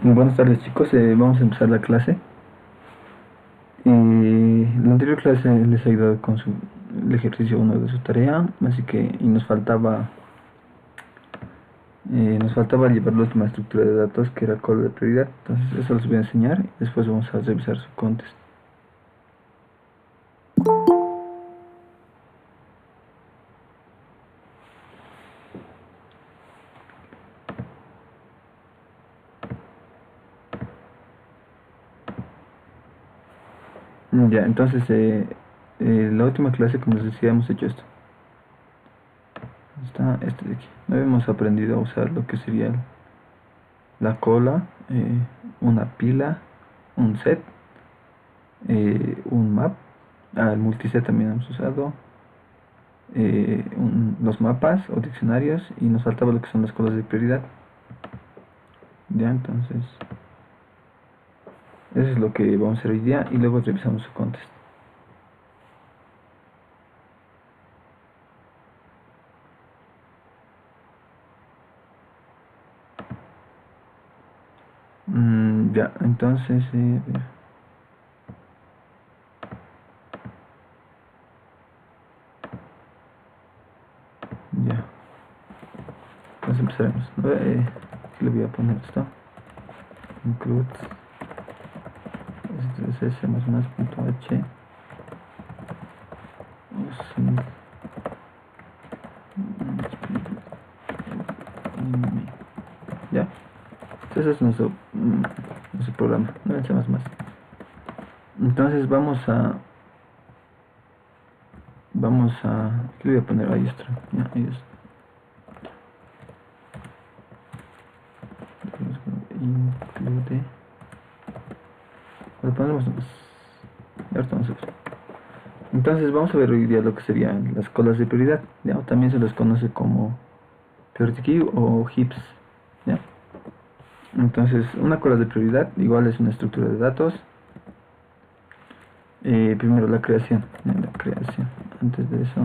Buenas tardes chicos, vamos a empezar la clase. La anterior clase les ha ayudado con el ejercicio uno de su tarea, así que nos faltaba llevar la última estructura de datos que era cola de prioridad. Entonces eso les voy a enseñar y después vamos a revisar su contest. Ya, entonces la última clase, como les decía, hemos hecho esto. Está este de aquí. No habíamos aprendido a usar lo que sería la cola, una pila, un set, un map. El multiset también hemos usado. Los mapas o diccionarios, y nos faltaba lo que son las colas de prioridad. Ya, entonces eso es lo que vamos a hacer hoy día y luego revisamos su contest. Ya, entonces ya, entonces empezaremos. Aquí le voy a poner esto: include css más punto h. Ya, entonces es nuestro programa, no en C++. Entonces aquí le voy a poner ahí esto. Ya, ahí está. Include. Lo ponemos entonces vamos a ver hoy día lo que serían las colas de prioridad, ¿ya? O también se les conoce como priority queue o heaps, ¿ya? Entonces una cola de prioridad igual es una estructura de datos. Primero la creación, ¿ya? La creación. Antes de eso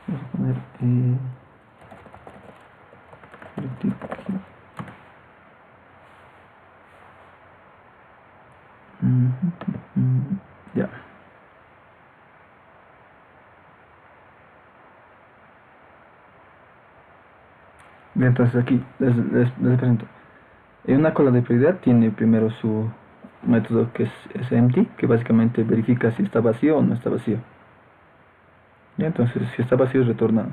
vamos a poner priority queue. Ya. Bien, entonces aquí les presento. Una cola de prioridad tiene primero su método que es empty, que básicamente verifica si está vacío o no está vacío. Ya, entonces si está vacío retorna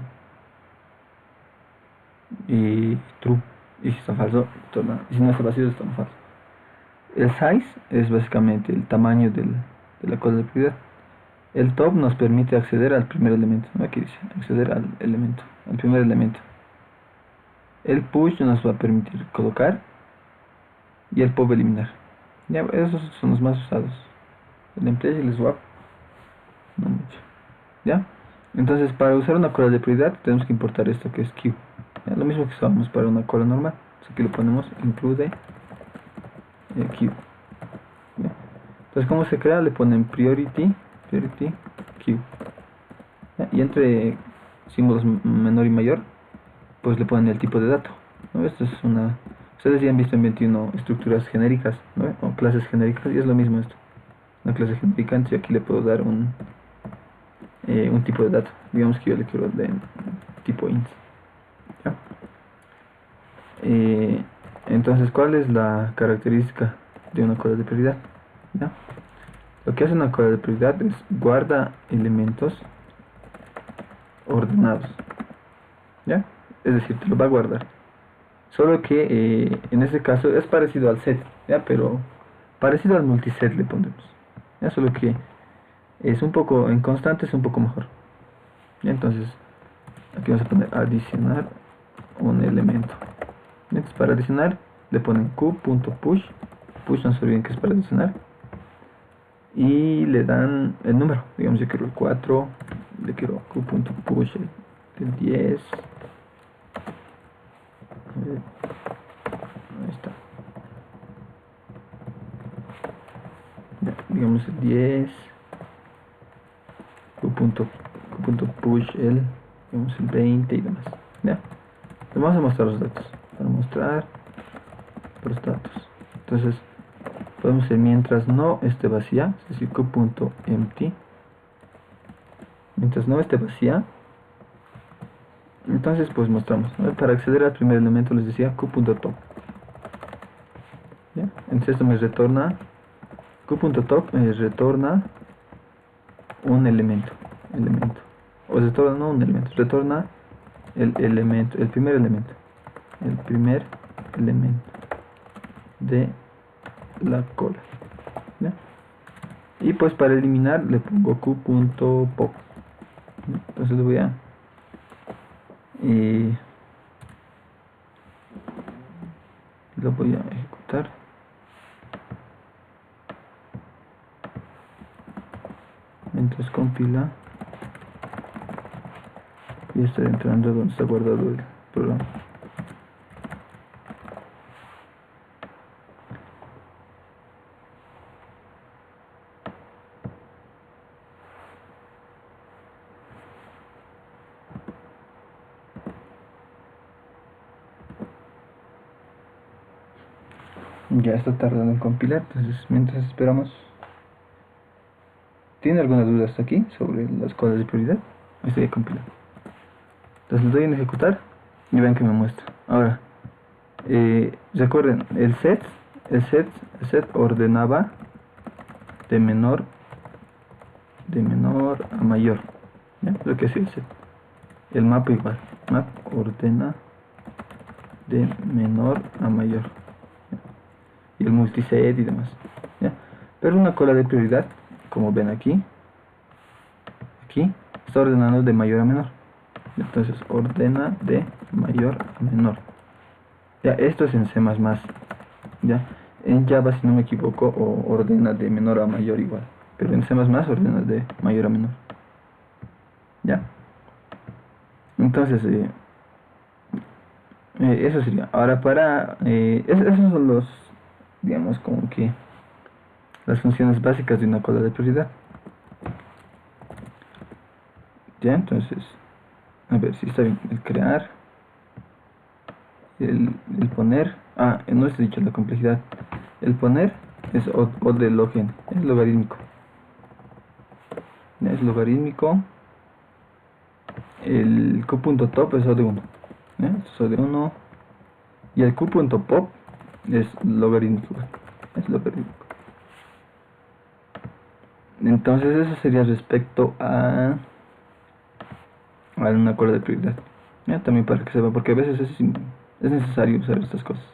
y true, y si está falso retorna, y si no está vacío retorna falso. El size es básicamente el tamaño de la cola de prioridad. El top nos permite acceder al primer elemento, ¿no? Aquí dice acceder al primer elemento. El push nos va a permitir colocar, y el pop eliminar. Ya, esos son los más usados. El emplea y el swap, no mucho. ¿Ya? Entonces, para usar una cola de prioridad tenemos que importar esto que es queue. ¿Ya? Lo mismo que usamos para una cola normal. Entonces aquí lo ponemos include queue. ¿Ya? Entonces, ¿cómo se crea? Le ponen priority queue. ¿Ya? Y entre símbolos menor y mayor, pues le ponen el tipo de dato, ¿no? Esto es ustedes ya han visto en 21 estructuras genéricas, ¿no? O clases genéricas, y es lo mismo esto. Una clase genérica, entonces aquí le puedo dar un tipo de dato. Digamos que yo le quiero de tipo int. ¿Ya? Entonces, ¿cuál es la característica de una cola de prioridad? ¿Ya? Lo que hace una cola de prioridad es guarda elementos ordenados. ¿Ya? Es decir, te lo va a guardar. Solo que en este caso es parecido al set, ¿ya? Pero parecido al multiset le pondremos. ¿Ya? Solo que es un poco, en constante es un poco mejor. ¿Ya? Entonces, aquí vamos a poner adicionar un elemento. Entonces, para adicionar le ponen q.push. Push no se olviden que es para adicionar. Y le dan el número. Digamos, yo quiero el 4. Le quiero q.push el 10. Ahí está. Ya, digamos el 10. q.push digamos el 20 y demás. Ya, le vamos a mostrar los datos. Para mostrar los datos, entonces podemos hacer mientras no esté vacía, es decir, q.empty, mientras no esté vacía. Entonces pues mostramos, ¿no? Para acceder al primer elemento les decía q.top. ¿Ya? Entonces esto me retorna q.top, me retorna un elemento, o retorna no un elemento, retorna el primer elemento de la cola. ¿Ya? Y pues para eliminar le pongo q.pop. Entonces lo voy a ejecutar. Mientras compila, y estoy entrando donde está guardado el programa. Ya está tardando en compilar, entonces mientras esperamos. ¿Tiene alguna duda hasta aquí sobre las cosas de prioridad? Estoy compilando. Entonces le doy en ejecutar y vean que me muestra. Ahora, recuerden, el set ordenaba de menor a mayor. ¿Ya? Lo que hacía el set. El map igual. Map ordena de menor a mayor. ¿Ya? Y el multiset y demás. ¿Ya? Pero una cola de prioridad, como ven aquí, está ordenando de mayor a menor. Entonces ordena de mayor a menor. Ya, esto es en C++. Ya, en Java, si no me equivoco, ordena de menor a mayor igual. Pero en C++ ordena de mayor a menor. Ya. Entonces, eso sería. Ahora para... esos son los, digamos, como que las funciones básicas de una cola de prioridad. Ya, entonces, a ver si está bien. El crear, el poner. No está dicho la complejidad. El poner es O de log n, es logarítmico. Ya, es logarítmico. El q.top es O de 1. Es O de 1. Y el q.pop es logarítmico. Es logarítmico. Entonces eso sería respecto a una cola de prioridad. ¿Ya? También para que sepa, porque a veces es necesario usar estas cosas.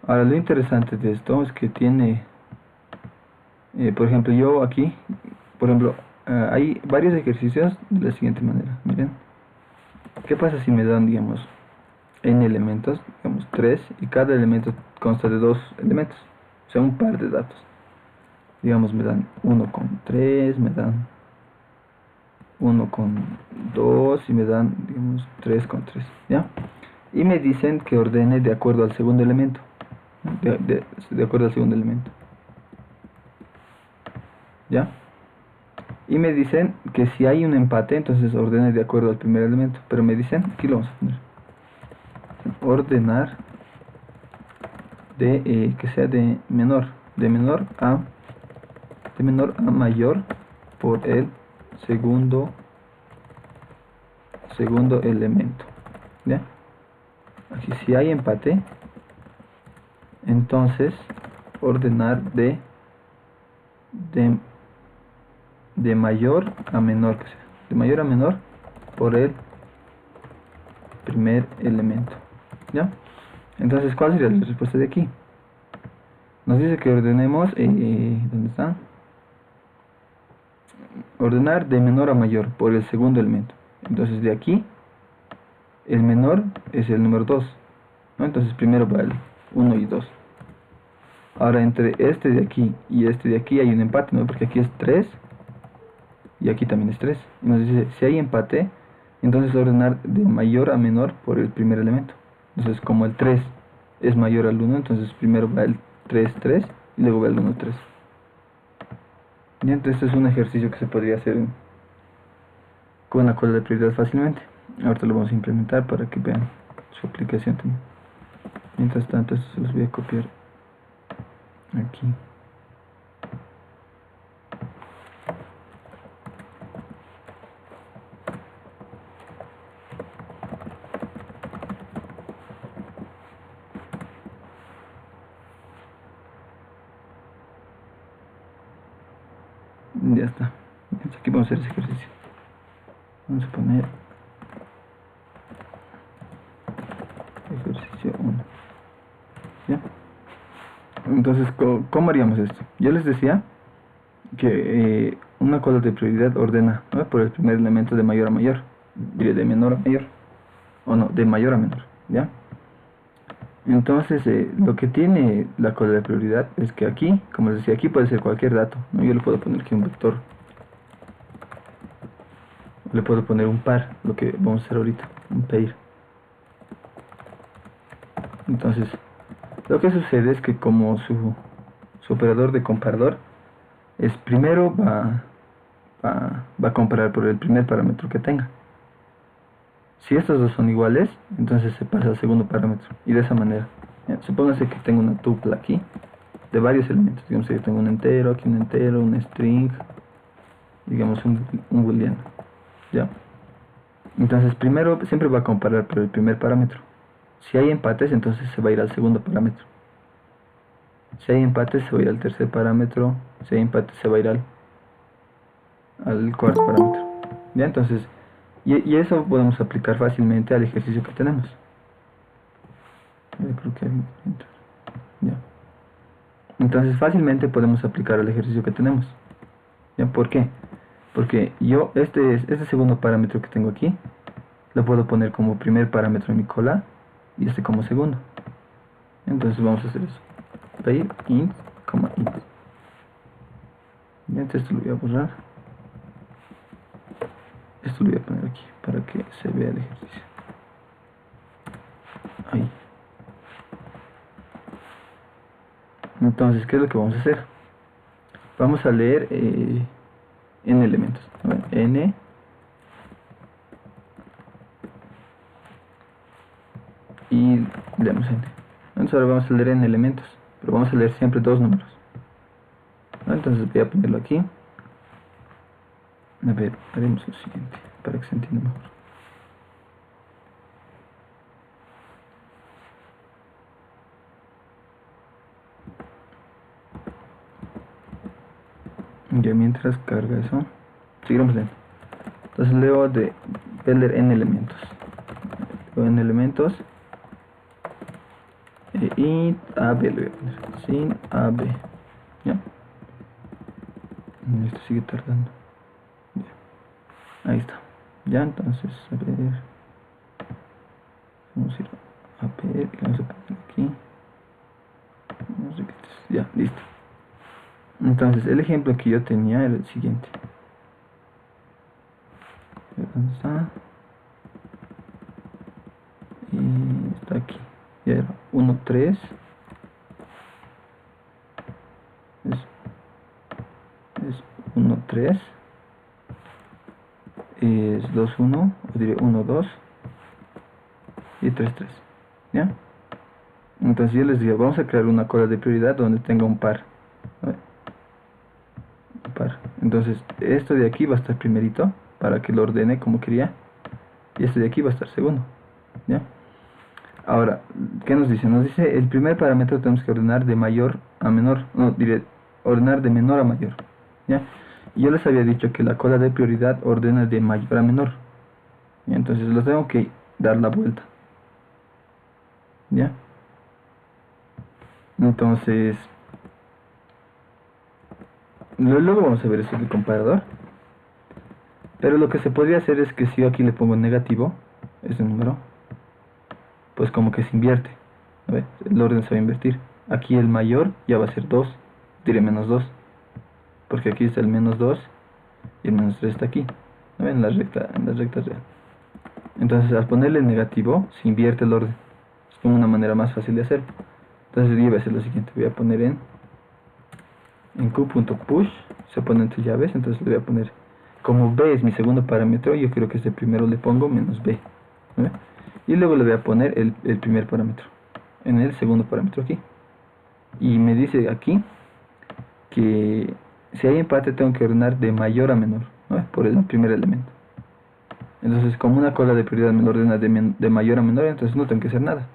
Ahora lo interesante de esto es que tiene, por ejemplo, yo aquí, por ejemplo, hay varios ejercicios de la siguiente manera. Miren, ¿qué pasa si me dan, digamos, n elementos, digamos 3, y cada elemento consta de 2 elementos, o sea, un par de datos? Digamos, me dan 1 con 3, me dan 1 con 2 y me dan, digamos, 3 con 3, ¿ya? Y me dicen que ordene de acuerdo al segundo elemento, de acuerdo al segundo elemento, ¿ya? Y me dicen que si hay un empate, entonces ordene de acuerdo al primer elemento. Pero me dicen, aquí lo vamos a poner, ordenar de que sea de menor a mayor por el segundo elemento. ¿Ya? Aquí si hay empate, entonces ordenar de mayor a menor, que sea de mayor a menor por el primer elemento. ¿Ya? Entonces, ¿cuál sería la respuesta de aquí? Nos dice que ordenemos, ¿dónde está? Ordenar de menor a mayor por el segundo elemento. Entonces de aquí, el menor es el número 2, ¿no? Entonces primero va el 1 y 2. Ahora entre este de aquí y este de aquí hay un empate, ¿no? Porque aquí es 3 y aquí también es 3. Y nos dice, si hay empate, entonces ordenar de mayor a menor por el primer elemento. Entonces como el 3 es mayor al 1, entonces primero va el 3, 3 y luego va el 1, 3. Y entonces este es un ejercicio que se podría hacer con la cola de prioridad fácilmente. Ahorita lo vamos a implementar para que vean su aplicación también. Mientras tanto, esto se los voy a copiar aquí. Ya está. Entonces aquí vamos a hacer ese ejercicio. Vamos a poner ejercicio 1. ¿Ya? Entonces, ¿cómo haríamos esto? Yo les decía que una cola de prioridad ordena, ¿no?, por el primer elemento de mayor a mayor. Diré de menor a mayor. O no, de mayor a menor. ¿Ya? Entonces, lo que tiene la cola de prioridad es que aquí, como les decía, aquí puede ser cualquier dato, ¿no? Yo le puedo poner aquí un vector. Le puedo poner un par, lo que vamos a hacer ahorita, un pair. Entonces, lo que sucede es que como su operador de comparador es primero va a comparar por el primer parámetro que tenga. Si estos dos son iguales, entonces se pasa al segundo parámetro. Y de esa manera, supóngase que tengo una tupla aquí de varios elementos. Digamos que yo tengo un entero, aquí un entero, un string, digamos un booleano. ¿Ya? Entonces primero siempre va a comparar por el primer parámetro. Si hay empates, entonces se va a ir al segundo parámetro. Si hay empates, se va a ir al tercer parámetro. Si hay empates, se va a ir al cuarto parámetro. ¿Ya? Entonces, y eso podemos aplicar fácilmente al ejercicio que tenemos. Yo creo que hay... Ya. Entonces fácilmente podemos aplicar al ejercicio que tenemos. ¿Ya? ¿Por qué? Porque yo este segundo parámetro que tengo aquí lo puedo poner como primer parámetro en mi cola y este como segundo. Entonces vamos a hacer eso. Pair int, int. Y antes esto lo voy a borrar. Esto lo voy a poner aquí para que se vea el ejercicio. Ahí. Entonces, ¿qué es lo que vamos a hacer? Vamos a leer n elementos. N y leemos n. Entonces ahora vamos a leer n elementos, pero vamos a leer siempre dos números. Entonces voy a ponerlo aquí. A ver, haremos lo siguiente para que se entienda mejor. Ya mientras carga eso, seguiremos leyendo. Entonces leo voy a leer n elementos. Leo n elementos. Y AB lo voy a poner. Sin AB. ¿Ya? Esto sigue tardando. Ya. Ahí está. Ya, entonces, a ver. Vamos a ir a ver. Vamos a poner aquí. Ya, listo. Entonces, el ejemplo que yo tenía era el siguiente. ¿Dónde está? Y está aquí. Ya era 1, 3. Es 1, 3. Es 2, 1. O diré 1, 2. Y 3, 3. ¿Ya? Entonces yo les digo, vamos a crear una cola de prioridad donde tenga un par. Un par. Entonces, esto de aquí va a estar primerito para que lo ordene como quería. Y este de aquí va a estar segundo. ¿Ya? Ahora, ¿qué nos dice? Nos dice el primer parámetro tenemos que ordenar de mayor a menor. No, diré ordenar de menor a mayor. ¿Ya? Y yo les había dicho que la cola de prioridad ordena de mayor a menor. ¿Ya? Entonces lo tengo que dar la vuelta. ¿Ya? Entonces, luego vamos a ver eso del comparador. Pero lo que se podría hacer es que si yo aquí le pongo negativo, ese número, pues como que se invierte. A ver, el orden se va a invertir. Aquí el mayor ya va a ser 2, diré menos 2. Porque aquí está el menos 2 y el menos 3 está aquí. ¿No ven? En la recta real. Entonces al ponerle negativo se invierte el orden. Es como una manera más fácil de hacerlo. Entonces yo voy a hacer lo siguiente. Voy a poner en q.push se pone entre llaves, entonces le voy a poner, como b es mi segundo parámetro, yo creo que este primero le pongo menos b, ¿no? Y luego le voy a poner el primer parámetro en el segundo parámetro aquí, y me dice aquí que si hay empate tengo que ordenar de mayor a menor, ¿no? Por el primer elemento. Entonces, como una cola de prioridad me lo ordena de mayor a menor, entonces no tengo que hacer nada.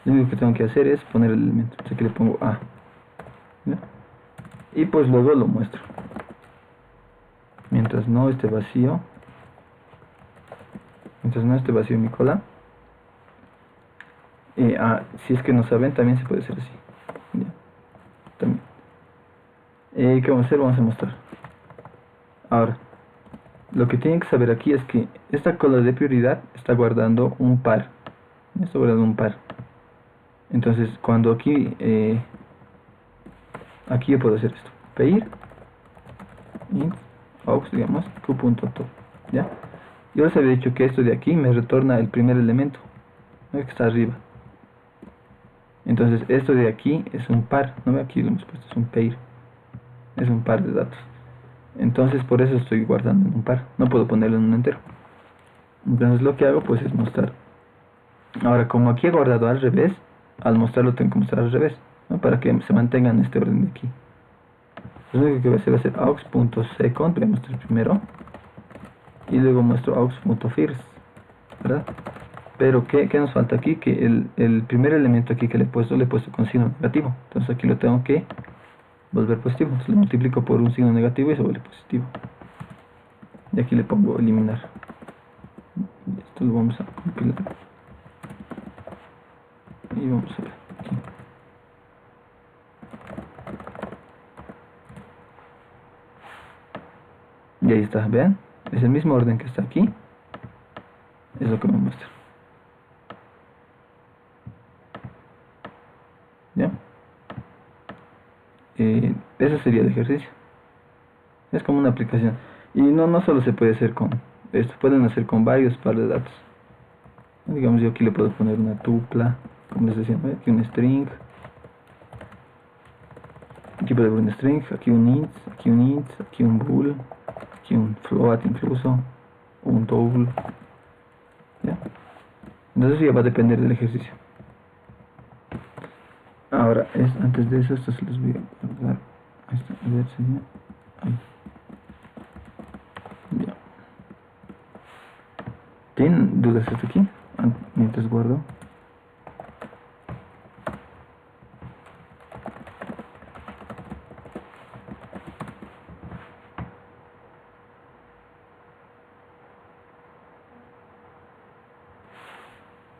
Lo único que tengo que hacer es poner el elemento. Así que le pongo A, ¿no? Y pues luego lo muestro. Mientras no esté vacío mi cola. Si es que no saben, también se puede hacer así. ¿Ya? También. ¿Qué vamos a hacer? Vamos a mostrar. Ahora, lo que tienen que saber aquí es que esta cola de prioridad está guardando un par. Está guardando un par. Entonces, cuando aquí yo puedo hacer esto. Pedir int aux, digamos, q.top. ¿Ya? Yo les había dicho que esto de aquí me retorna el primer elemento, ¿no? Que está arriba. Entonces, esto de aquí es un par, ¿no? Aquí lo hemos puesto, es un pair. Es un par de datos. Entonces, por eso estoy guardando en un par. No puedo ponerlo en un entero. Entonces, lo que hago, pues, es mostrar. Ahora, como aquí he guardado al revés, al mostrarlo tengo que mostrar al revés, ¿no? Para que se mantenga en este orden de aquí. Lo único que voy a hacer va a ser aux.second, voy a mostrar primero, y luego muestro aux.first, ¿verdad? Pero ¿qué nos falta aquí? Que el primer elemento aquí que le he puesto con signo negativo. Entonces aquí lo tengo que volver positivo. Entonces lo multiplico por un signo negativo y se vuelve positivo. Y aquí le pongo eliminar. Esto lo vamos a compilar. Y vamos a ver aquí. Y ahí está, vean. Es el mismo orden que está aquí. Es lo que me muestra. ¿Ya? Ese sería el ejercicio. Es como una aplicación. Y no solo se puede hacer con esto, pueden hacer con varios par de datos. Digamos, yo aquí le puedo poner una tupla, como les decía, aquí un string. Aquí puedo poner un string, aquí un int, aquí un bool, aquí un float incluso, o un double. ¿Ya? Entonces ya va a depender del ejercicio. Ahora, antes de eso, esto se los voy a guardar. Ahí está, a ver, sería ahí. Ya. ¿Tienen dudas hasta aquí? Mientras guardo.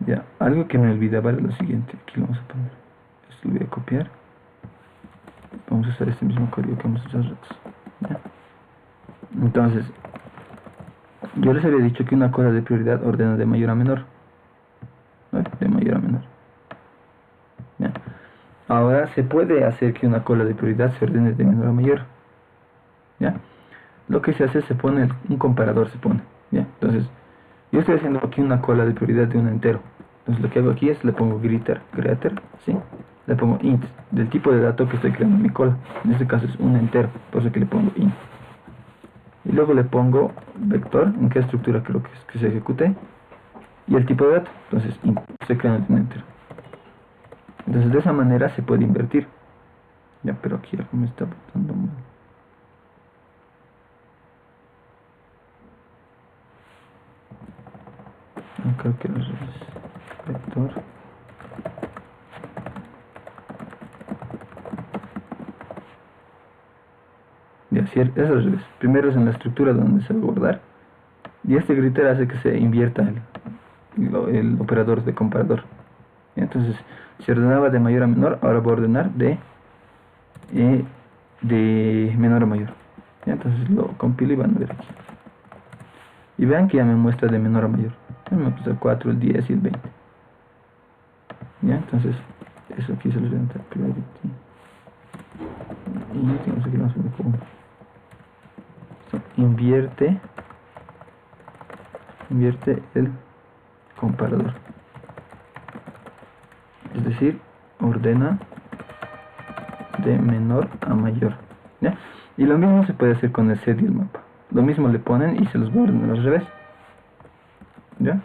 Ya, algo que me olvidaba era lo siguiente. Aquí lo vamos a poner. Esto lo voy a copiar. Vamos a usar este mismo código que hemos usado ratos. ¿Ya? Entonces, yo les había dicho que una cola de prioridad ordena de mayor a menor. ¿No? De mayor a menor. ¿Ya? Ahora se puede hacer que una cola de prioridad se ordene de menor a mayor. ¿Ya? Lo que se hace, se pone un comparador, se pone. ¿Ya? Entonces, yo estoy haciendo aquí una cola de prioridad de un entero. Entonces lo que hago aquí es, le pongo greater, ¿sí? Le pongo int, del tipo de dato que estoy creando en mi cola. En este caso es un entero, por eso que le pongo int. Y luego le pongo vector, en qué estructura creo que se ejecute. Y el tipo de dato, entonces int, estoy creando un entero. Entonces de esa manera se puede invertir. Ya, pero aquí algo me está botando mal. No, creo que los vector. Ya, es al revés. Primero es en la estructura donde se va a guardar. Y este greater hace que se invierta el operador de comparador. Y entonces, si ordenaba de mayor a menor, ahora voy a ordenar de menor a mayor. Y entonces lo compilo y van a ver aquí. Y vean que ya me muestra de menor a mayor. Ya me muestra el 4, el 10 y el 20. Ya, entonces, eso aquí se los voy a entrar clarity. Y tenemos aquí, vamos a poner como invierte el comparador, es decir, ordena de menor a mayor. ¿ya? Y lo mismo se puede hacer con el set y el mapa. Lo mismo le ponen y se los borran al revés, ¿ya?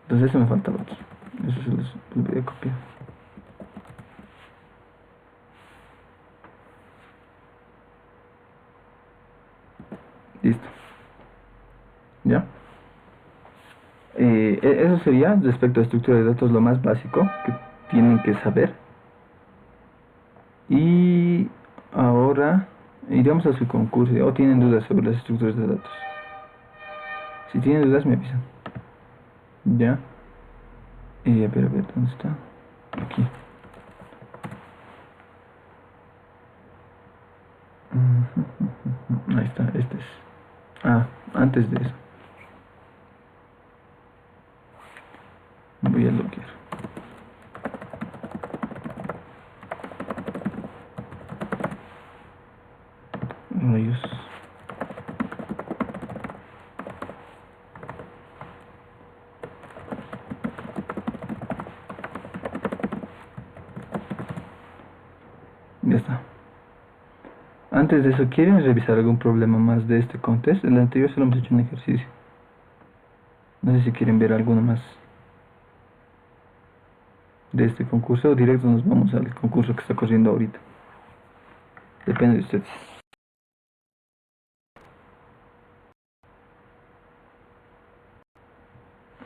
Entonces eso me faltaba aquí. Eso se los voy a copiar. Listo. ¿Ya? Eso sería respecto a estructura de datos lo más básico que tienen que saber. Y ahora iremos a su concurso. ¿O tienen dudas sobre las estructuras de datos? Si tienen dudas me avisan. ¿Ya? A ver, ¿dónde está? Aquí. Ahí está, este es. Antes de eso. Voy a loguear. Rayos. Ya está. Antes de eso, ¿quieren revisar algún problema más de este contest? El anterior solo hemos hecho un ejercicio. No sé si quieren ver alguno más de este concurso o directo nos vamos al concurso que está corriendo ahorita. Depende de ustedes.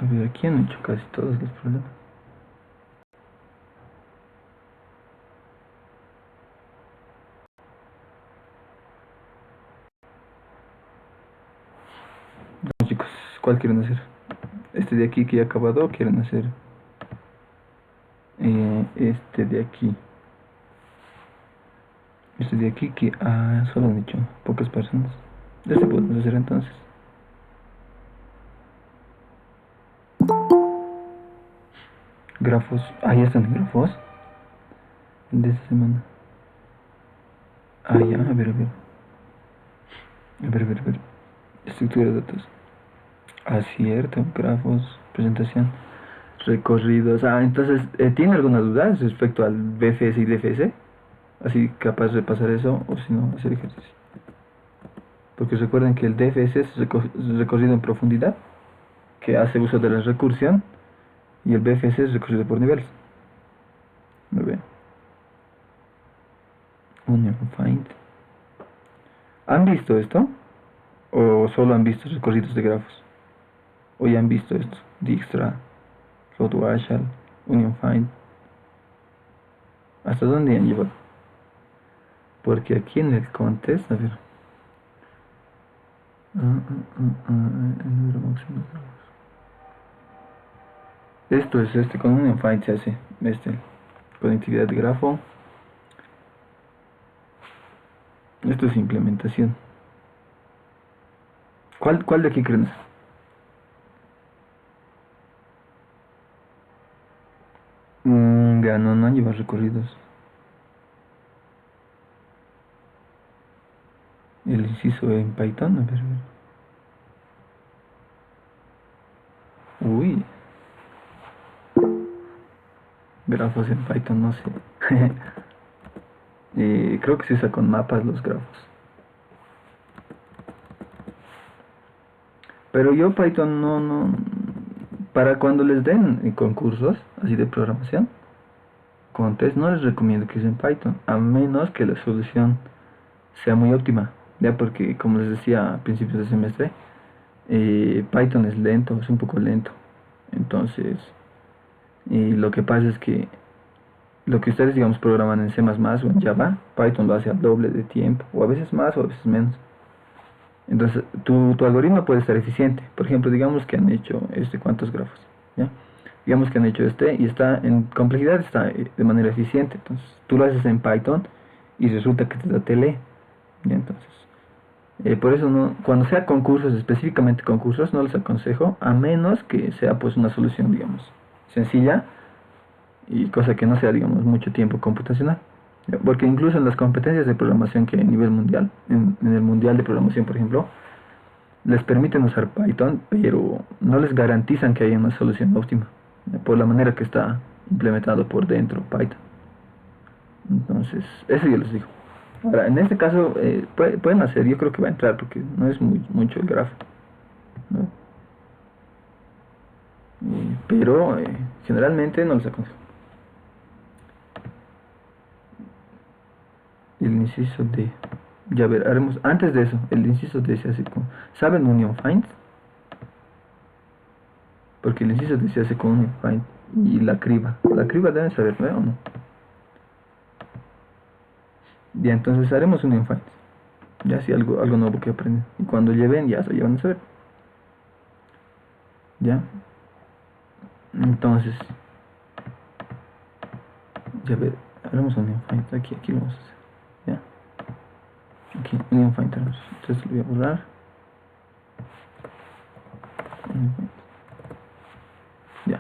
A ver, aquí han hecho casi todos los problemas. Bueno, chicos, ¿cuál quieren hacer? Este de aquí que ya ha acabado o quieren hacer este de aquí? Este de aquí que solo han hecho pocas personas. Este podemos hacer entonces. Grafos. Ya están grafos. El de esta semana. Ya, a ver. A ver. Estructura de datos. Cierto, grafos, presentación, recorridos. Entonces, ¿tiene alguna duda respecto al BFS y DFS? Así capaz de pasar eso o si no, hacer ejercicio. Porque recuerden que el DFS es recorrido en profundidad, que hace uso de la recursión, y el BFS es recorrido por niveles. Muy bien. Union Find. ¿Han visto esto? ¿O solo han visto recorridos de grafos? ¿O ya han visto esto? Dijkstra, Load Warshall, Union Find. ¿Hasta dónde han llevado? Porque aquí en el contest, a ver. El número máximo de grafos. Esto es con Union Find se hace. Conectividad de grafo. Esto es implementación. ¿Cuál de aquí creen? Ya no lleva recorridos. El inciso en Python, a ver. Uy. Grafos en Python, no sé. Creo que se usa con mapas los grafos. Pero yo Python no. Para cuando les den concursos así de programación, contest, no les recomiendo que usen Python, a menos que la solución sea muy óptima. Ya porque, como les decía a principios de semestre, Python es lento, es un poco lento. Entonces, lo que pasa es que lo que ustedes, digamos, programan en C++ o en Java, Python lo hace al doble de tiempo, o a veces más o a veces menos. Entonces, tu algoritmo puede estar eficiente. Por ejemplo, digamos que han hecho ¿cuántos grafos? ¿Ya? Digamos que han hecho y está en complejidad, está de manera eficiente. Entonces, tú lo haces en Python y resulta que te da TLE. ¿Ya? Entonces, por eso cuando sea concursos, específicamente concursos, no les aconsejo, a menos que sea pues una solución, digamos, sencilla y cosa que no sea, digamos, mucho tiempo computacional. Porque incluso en las competencias de programación que hay a nivel mundial, en el mundial de programación, por ejemplo, les permiten usar Python, pero no les garantizan que haya una solución óptima, por la manera que está implementado por dentro Python. Entonces, eso yo les digo. Ahora, en este caso, pueden hacer, yo creo que va a entrar porque no es mucho el grafo, ¿no? Pero generalmente no les aconsejo. El inciso D. Ya ver, haremos, antes de eso, el inciso D se hace con, ¿saben union find? Porque el inciso D se hace con union find y la criba deben saber, ¿no? ¿O no? Ya, entonces haremos union find. Ya si algo nuevo que aprenden. Y cuando lleven, ya van a saber. Ya. Entonces, ya ver, haremos union find. Aquí lo vamos a hacer. Ya. Aquí, union find tenemos. Entonces lo voy a borrar. Ya.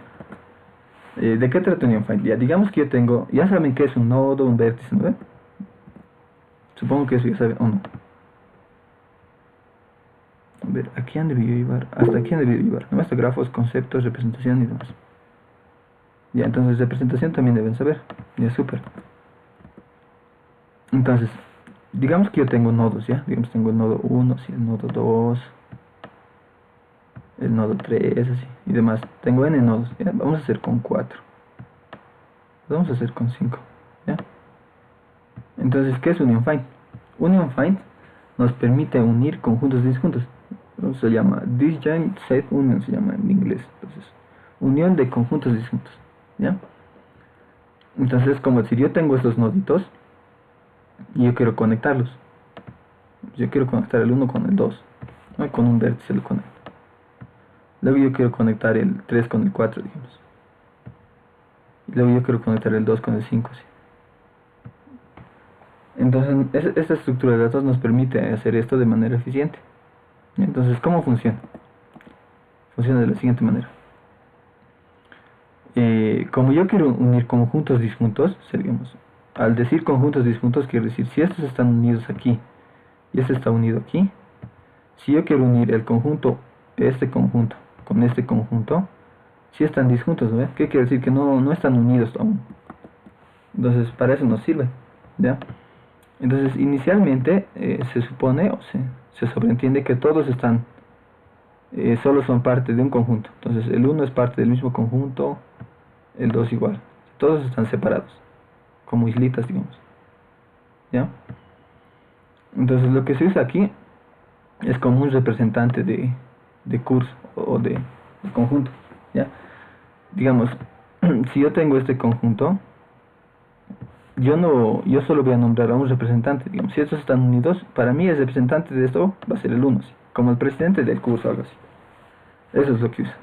¿De qué trata union find? Ya, digamos que yo tengo, ya saben que es un nodo, un vértice, ¿no? Supongo que eso ya saben, o no. A ver, aquí han debido llevar, hasta aquí han debido llevar. Nuestros grafos, conceptos, representación y demás. Ya, entonces representación también deben saber. Ya, súper. Entonces, digamos que yo tengo nodos, ¿ya? Digamos tengo el nodo 1, sí, el nodo 2, el nodo 3, así, y demás. Tengo n nodos, ¿ya? Vamos a hacer con 4. Vamos a hacer con 5, ¿ya? Entonces, ¿qué es union find? Union find nos permite unir conjuntos disjuntos. Se llama disjoint set union, se llama en inglés. Entonces, unión de conjuntos disjuntos, ¿ya? Entonces, como si yo tengo estos noditos y yo quiero conectarlos. Yo quiero conectar el 1 con el 2, ¿no? Con un vértice lo conecto. Luego yo quiero conectar el 3 con el 4, digamos. Y luego yo quiero conectar el 2 con el 5, ¿sí? Entonces, esta estructura de datos nos permite hacer esto de manera eficiente. Entonces, ¿cómo funciona? Funciona de la siguiente manera. Como yo quiero unir conjuntos disjuntos, digamos, al decir conjuntos disjuntos quiero decir si estos están unidos aquí y este está unido aquí, si yo quiero unir el conjunto, este conjunto con este conjunto, si están disjuntos, ¿no? ¿Qué quiere decir? Que no están unidos aún. Entonces, para eso nos sirve, ¿ya? Entonces, inicialmente se supone o se sobreentiende que todos están, solo son parte de un conjunto. Entonces, el 1 es parte del mismo conjunto, el 2 igual. Todos están separados, como islitas, digamos, ¿ya? Entonces, lo que se usa aquí es como un representante de curso o de conjunto, ¿ya? Digamos, si yo tengo este conjunto, yo solo voy a nombrar a un representante. Digamos, si estos están unidos, para mí el representante de esto va a ser el 1, ¿sí? Como el presidente del curso, algo así. Eso es lo que usa.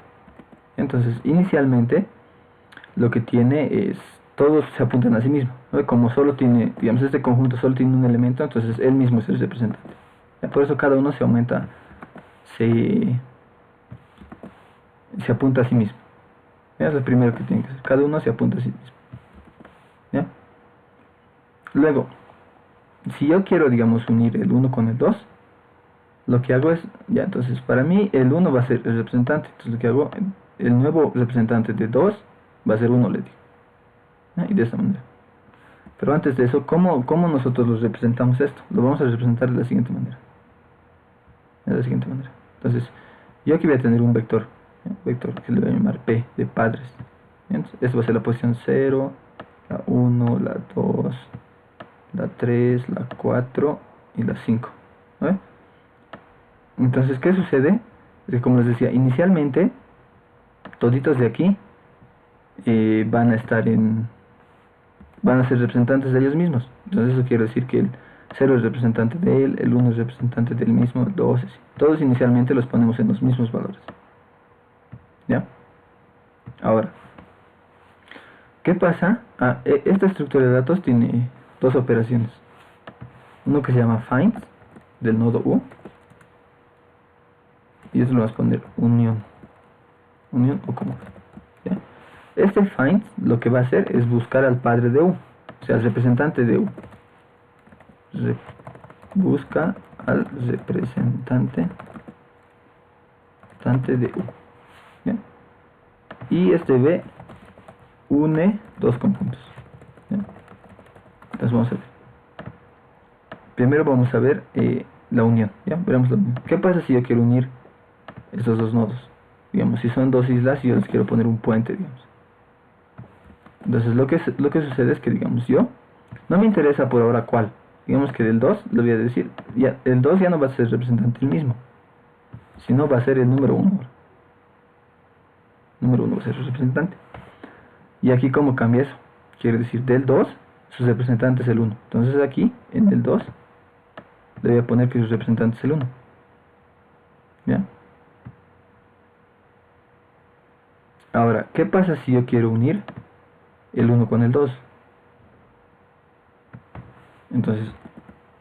Entonces, inicialmente, lo que tiene es, todos se apuntan a sí mismo, ¿no? Como solo tiene, digamos, este conjunto solo tiene un elemento, entonces él mismo es el representante. ¿Ya? Por eso cada uno se aumenta, se apunta a sí mismo. ¿Ya? Es lo primero que tiene que hacer. Cada uno se apunta a sí mismo. ¿Ya? Luego, si yo quiero, digamos, unir el 1 con el 2, lo que hago es, ya, entonces para mí el 1 va a ser el representante. Entonces lo que hago, el nuevo representante de 2 va a ser 1, le digo. ¿Ya? Y de esta manera. Pero antes de eso, ¿cómo nosotros los representamos esto? Lo vamos a representar de la siguiente manera. De la siguiente manera. Entonces, yo aquí voy a tener un vector. ¿Ya? Un vector que le voy a llamar P, de padres. Entonces, esto va a ser la posición 0, la 1, la 2, la 3, la 4 y la 5. ¿Vale? Entonces, ¿qué sucede? Es que, como les decía, inicialmente, toditos de aquí van a ser representantes de ellos mismos. Entonces, eso quiere decir que el 0 es representante de él, el 1 es representante del mismo, el 2 es. Todos inicialmente los ponemos en los mismos valores. ¿Ya? Ahora, ¿qué pasa? Esta estructura de datos tiene dos operaciones. Uno que se llama find, del nodo U, y eso lo vamos a poner unión o común. ¿Ya? Este find lo que va a hacer es buscar al padre de U, o sea, al representante de U. Busca al representante de U. ¿Ya? Y este B une dos conjuntos. ¿Ya? Entonces vamos a ver. primero vamos a ver la unión, ¿ya? Veremos la unión. ¿Qué pasa si yo quiero unir estos dos nodos? Digamos, si son dos islas y yo les quiero poner un puente, digamos. Entonces lo que sucede es que, digamos, yo no me interesa por ahora cuál. Digamos que del 2 le voy a decir, ya, el 2 ya no va a ser representante el mismo, sino va a ser el número 1. Número 1 va a ser su representante. Y aquí, ¿cómo cambia eso? Quiere decir, del 2 su representante es el 1. Entonces aquí, en el 2, le voy a poner que su representante es el 1. ¿Ya? Ahora, ¿qué pasa si yo quiero unir el 1 con el 2? Entonces,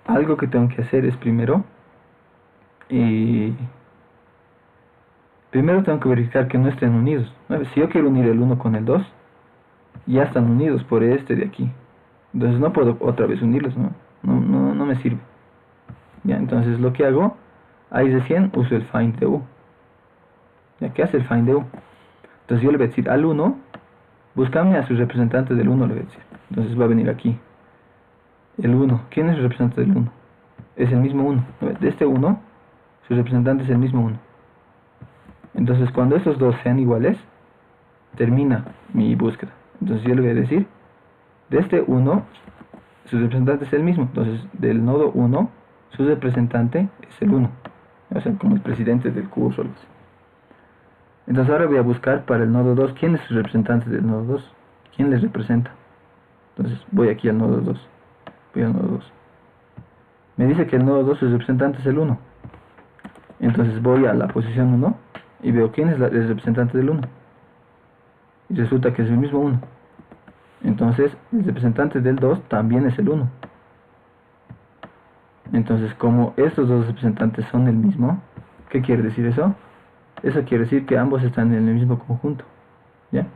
algo que tengo que hacer es primero tengo que verificar que no estén unidos, ¿no? Si yo quiero unir el 1 con el 2, ya están unidos por este de aquí. Entonces no puedo otra vez unirlos, no me sirve. Ya, entonces lo que hago, ahí recién uso el find de u. ¿Ya? ¿Qué hace el find de u? Entonces yo le voy a decir al 1, búscame a su representante del 1, le voy a decir. Entonces va a venir aquí. El 1, ¿quién es el representante del 1? Es el mismo 1. De este 1, su representante es el mismo 1. Entonces cuando estos dos sean iguales, termina mi búsqueda. Entonces yo le voy a decir, de este 1, su representante es el mismo. Entonces del nodo 1, su representante es el 1. O sea, como el presidente del curso o algo así. Entonces ahora voy a buscar para el nodo 2, ¿quién es su representante del nodo 2? ¿Quién les representa? Entonces voy aquí al nodo 2. Voy al nodo 2. Me dice que el nodo 2, su representante es el 1. Entonces voy a la posición 1 y veo quién es el representante del 1. Y resulta que es el mismo 1. Entonces el representante del 2 también es el 1. Entonces, como estos dos representantes son el mismo, ¿qué quiere decir eso? Eso quiere decir que ambos están en el mismo conjunto, ¿ya?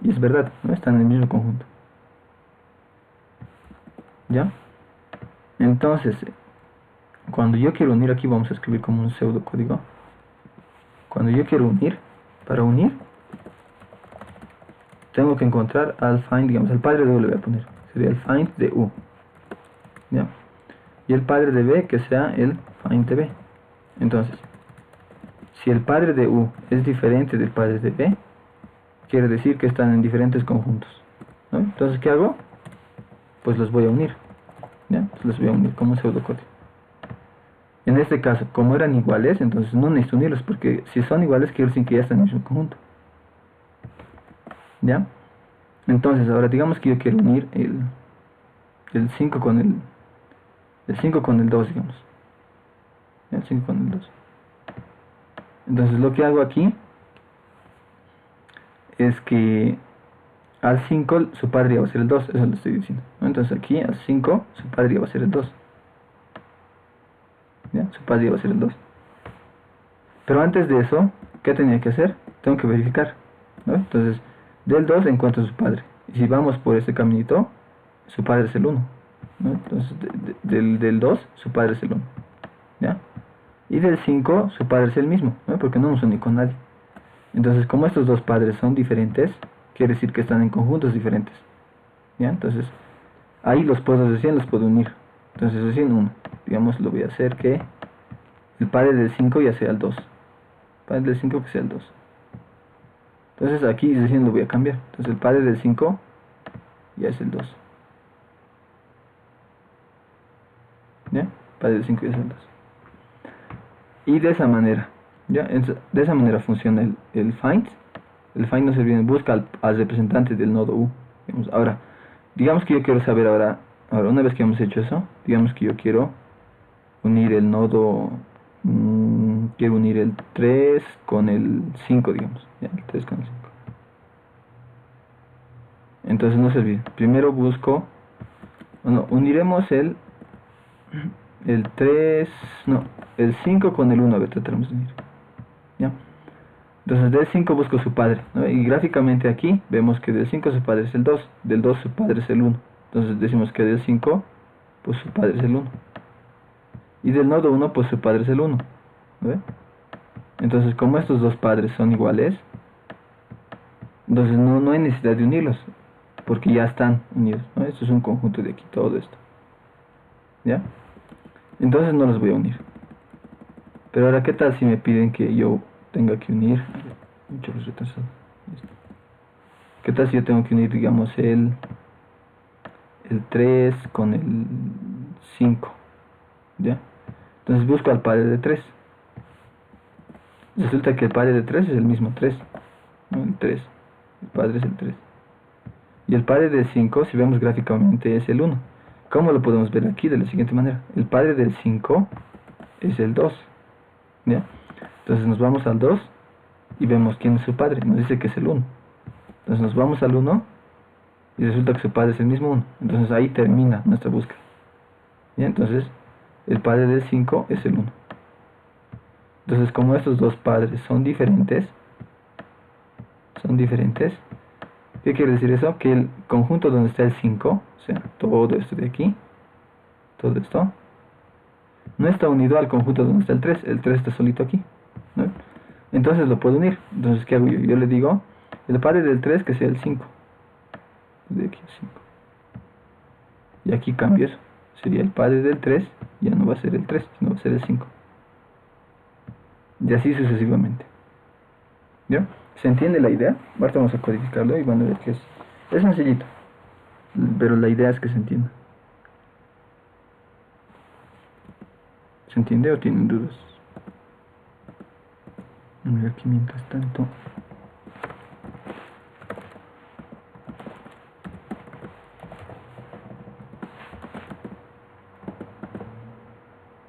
Y es verdad, ¿no? Están en el mismo conjunto, ¿ya? Entonces, cuando yo quiero unir, aquí vamos a escribir como un pseudocódigo. Cuando yo quiero unir, para unir, tengo que encontrar al find, digamos, al padre de u le voy a poner. Sería el find de u, ¿ya? Y el padre de b que sea el find de b. Entonces, si el padre de u es diferente del padre de b, quiere decir que están en diferentes conjuntos, ¿no? Entonces, ¿qué hago? Pues los voy a unir, ¿ya? Pues los voy a unir como un pseudocódigo. En este caso, como eran iguales, entonces no necesito unirlos, porque si son iguales, quiere decir que ya están en el mismo conjunto, ¿ya? Entonces, ahora digamos que yo quiero unir el 5 con el 5 con el 2, digamos. El 5 con el 2. Entonces lo que hago aquí es que al 5 su padre ya va a ser el 2, eso lo estoy diciendo, ¿no? Entonces aquí al 5 su padre ya va a ser el 2. ¿Ya? Su padre ya va a ser el 2. Pero antes de eso, ¿qué tenía que hacer? Tengo que verificar, ¿no? Entonces, del 2 encuentro su padre. Y si vamos por este caminito, su padre es el 1, ¿no? Entonces, del 2, su padre es el 1, ¿ya? Y del 5, su padre es el mismo, ¿no? Porque no nos uní con nadie. Entonces, como estos dos padres son diferentes, quiere decir que están en conjuntos diferentes, ¿ya? Entonces, ahí los puedo unir. Entonces, recién uno. Digamos, lo voy a hacer que el padre del 5 ya sea el 2. El padre del 5 que sea el 2. Entonces, aquí recién lo voy a cambiar. Entonces, el padre del 5 ya es el 2. ¿Ya? El padre del 5 ya es el 2. Y de esa manera, ¿ya? De esa manera funciona el find. El find nos sirve, busca al representante del nodo u. Ahora, digamos que yo quiero saber ahora, una vez que hemos hecho eso, digamos que yo quiero unir el nodo, quiero unir el 3 con el 5, digamos, ¿ya? El 3 con el 5. Entonces no se olvide, primero busco, uniremos el 3, no, el 5 con el 1, a ver, tratamos de unir, ¿ya? Entonces del 5 busco su padre, ¿no? Y gráficamente aquí vemos que del 5 su padre es el 2, del 2 su padre es el 1. Entonces decimos que del 5, pues su padre es el 1. Y del nodo 1, pues su padre es el 1. ¿Ve? Entonces, como estos dos padres son iguales, entonces no hay necesidad de unirlos, porque ya están unidos, ¿no? Esto es un conjunto de aquí, todo esto, ¿ya? Entonces no los voy a unir. Pero ahora, ¿qué tal si me piden que yo tenga que unir? Mucho retrasado. ¿Qué tal si yo tengo que unir, digamos, el 3 con el 5? ¿Ya? Entonces busco al padre de 3. Resulta que el padre de 3 es el mismo 3, ¿no? El 3. El padre es el 3. Y el padre del 5, si vemos gráficamente, es el 1. ¿Cómo lo podemos ver aquí? De la siguiente manera. El padre del 5 es el 2. ¿Ya? Entonces nos vamos al 2 y vemos quién es su padre. Nos dice que es el 1. Entonces nos vamos al 1 y resulta que su padre es el mismo 1. Entonces ahí termina nuestra búsqueda. ¿Ya? Entonces el padre del 5 es el 1. Entonces, como estos dos padres son diferentes, ¿qué quiere decir eso? Que el conjunto donde está el 5, o sea, todo esto de aquí, todo esto, no está unido al conjunto donde está el 3. El 3 está solito aquí, ¿no? Entonces lo puedo unir. Entonces, ¿qué hago yo? Yo le digo, el padre del 3 que sea el 5. De aquí el 5. Y aquí cambio eso. Sería el padre del 3, ya no va a ser el 3, sino va a ser el 5. Y así sucesivamente. ¿Ya? ¿Se entiende la idea? Ahorita vamos a codificarlo y van a ver que es sencillito. Pero la idea es que se entienda. ¿Se entiende o tienen dudas? Mira aquí mientras tanto.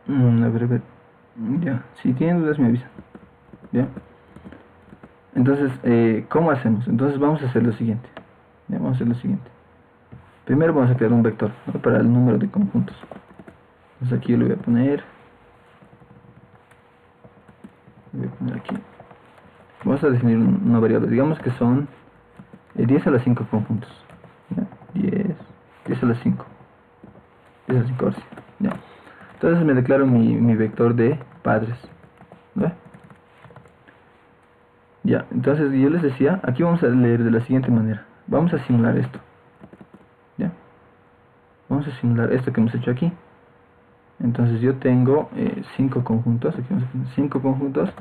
A ver. Ya, si tienen dudas me avisan. ¿Ya? Entonces, ¿cómo hacemos? Entonces vamos a hacer lo siguiente. ¿Ya? Vamos a hacer lo siguiente. Primero vamos a crear un vector, ¿no? Para el número de conjuntos. Entonces aquí lo voy a poner. Lo voy a poner aquí. Vamos a definir una variable. Digamos que son 10 a la 5 conjuntos. ¿Ya? 10 a la 5. 10 a la 5 ahora sí. ¿Ya? Entonces me declaro mi vector de padres. ¿Ve? Ya, entonces yo les decía, aquí vamos a leer de la siguiente manera. Vamos a simular esto. ¿Ya? Vamos a simular esto que hemos hecho aquí. Entonces yo tengo 5 conjuntos. Aquí vamos a poner 5 conjuntos.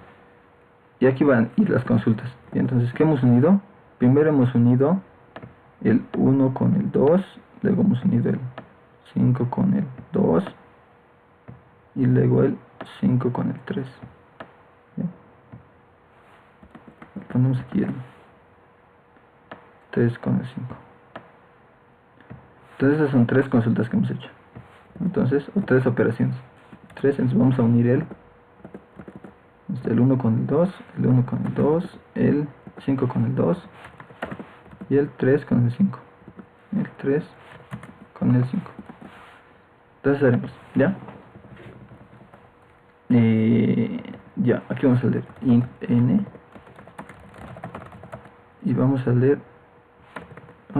Y aquí van a ir las consultas. Y entonces, ¿qué hemos unido? Primero hemos unido el 1 con el 2. Luego hemos unido el 5 con el 2. Y luego el 5 con el 3. ¿Ya? Ponemos aquí el 3 con el 5. Entonces esas son 3 consultas que hemos hecho. Entonces, o 3 operaciones. 3, entonces vamos a unir el 1 con el 2, el 1 con el 2, el 5 con el 2 y el 3 con el 5. El 3 con el 5. Entonces haremos, ¿ya? Ya, aquí vamos a leer int n y vamos a leer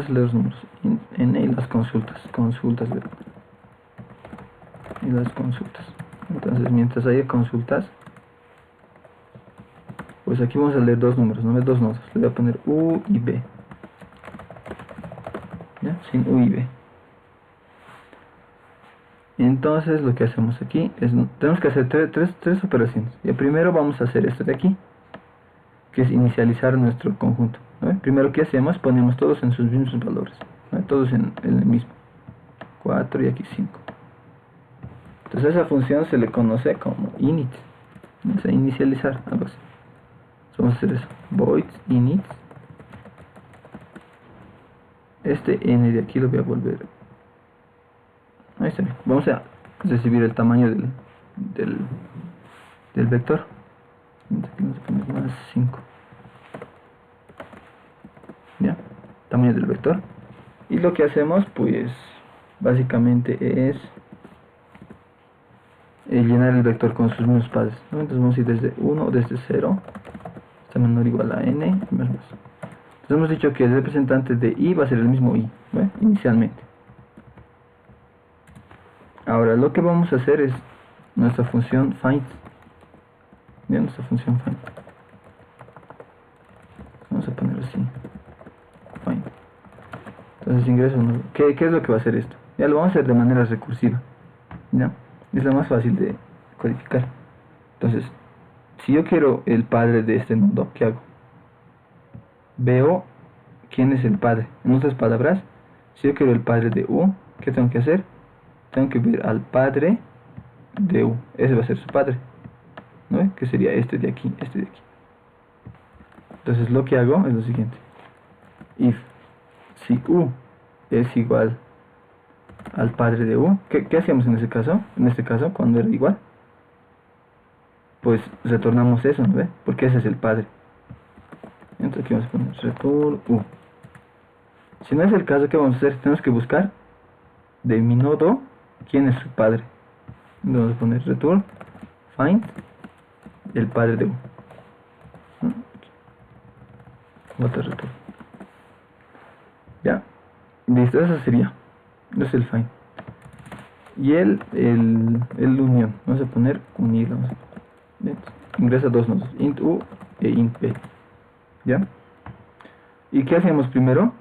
los números int n y las consultas, y las consultas. Entonces mientras haya consultas, pues aquí vamos a leer dos números, no dos nodos. Le voy a poner u y b, ¿ya? Sin u y b. Entonces lo que hacemos aquí es, tenemos que hacer tres operaciones. Y primero vamos a hacer esto de aquí, que es inicializar nuestro conjunto, ¿no? Primero, ¿qué hacemos? Ponemos todos en sus mismos valores, ¿no? Todos en el mismo. 4 y aquí 5. Entonces esa función se le conoce como init, ¿no? O sea, inicializar, algo así. Entonces vamos a hacer eso, void init. Este n de aquí lo voy a volver. Ahí está bien. Vamos a recibir el tamaño del vector. Aquí vamos a poner más 5. Ya, tamaño del vector. Y lo que hacemos, pues, básicamente es llenar el vector con sus mismos padres, ¿no? Entonces vamos a ir desde 1 o desde 0 hasta menor o igual a n y más. Entonces hemos dicho que el representante de i va a ser el mismo i, ¿no? Inicialmente. Ahora lo que vamos a hacer es nuestra función find. Bien, nuestra función find. Vamos a poner así. Find. Entonces ingreso. ¿Qué es lo que va a hacer esto? Ya lo vamos a hacer de manera recursiva. ¿Ya? Es la más fácil de codificar. Entonces, si yo quiero el padre de este nodo, ¿qué hago? Veo quién es el padre. En otras palabras, si yo quiero el padre de U, ¿qué tengo que hacer? Tengo que ver al padre de U. Ese va a ser su padre, ¿no? Que sería este de aquí, este de aquí. Entonces lo que hago es lo siguiente. If si U es igual al padre de U, ¿qué hacíamos en ese caso? En este caso, cuando era igual, pues retornamos eso, ¿no ve? Porque ese es el padre. Entonces aquí vamos a poner return U. Si no es el caso, ¿qué vamos a hacer? Tenemos que buscar de mi nodo quién es su padre. Entonces vamos a poner return find el padre de U. Otro return. Ya. Listo, eso sería. Ese es el find. Y el unión. Vamos a poner unir. Vamos a poner. Ingresa dos nodos. Int U e int B. ¿Ya? ¿Y qué hacemos primero?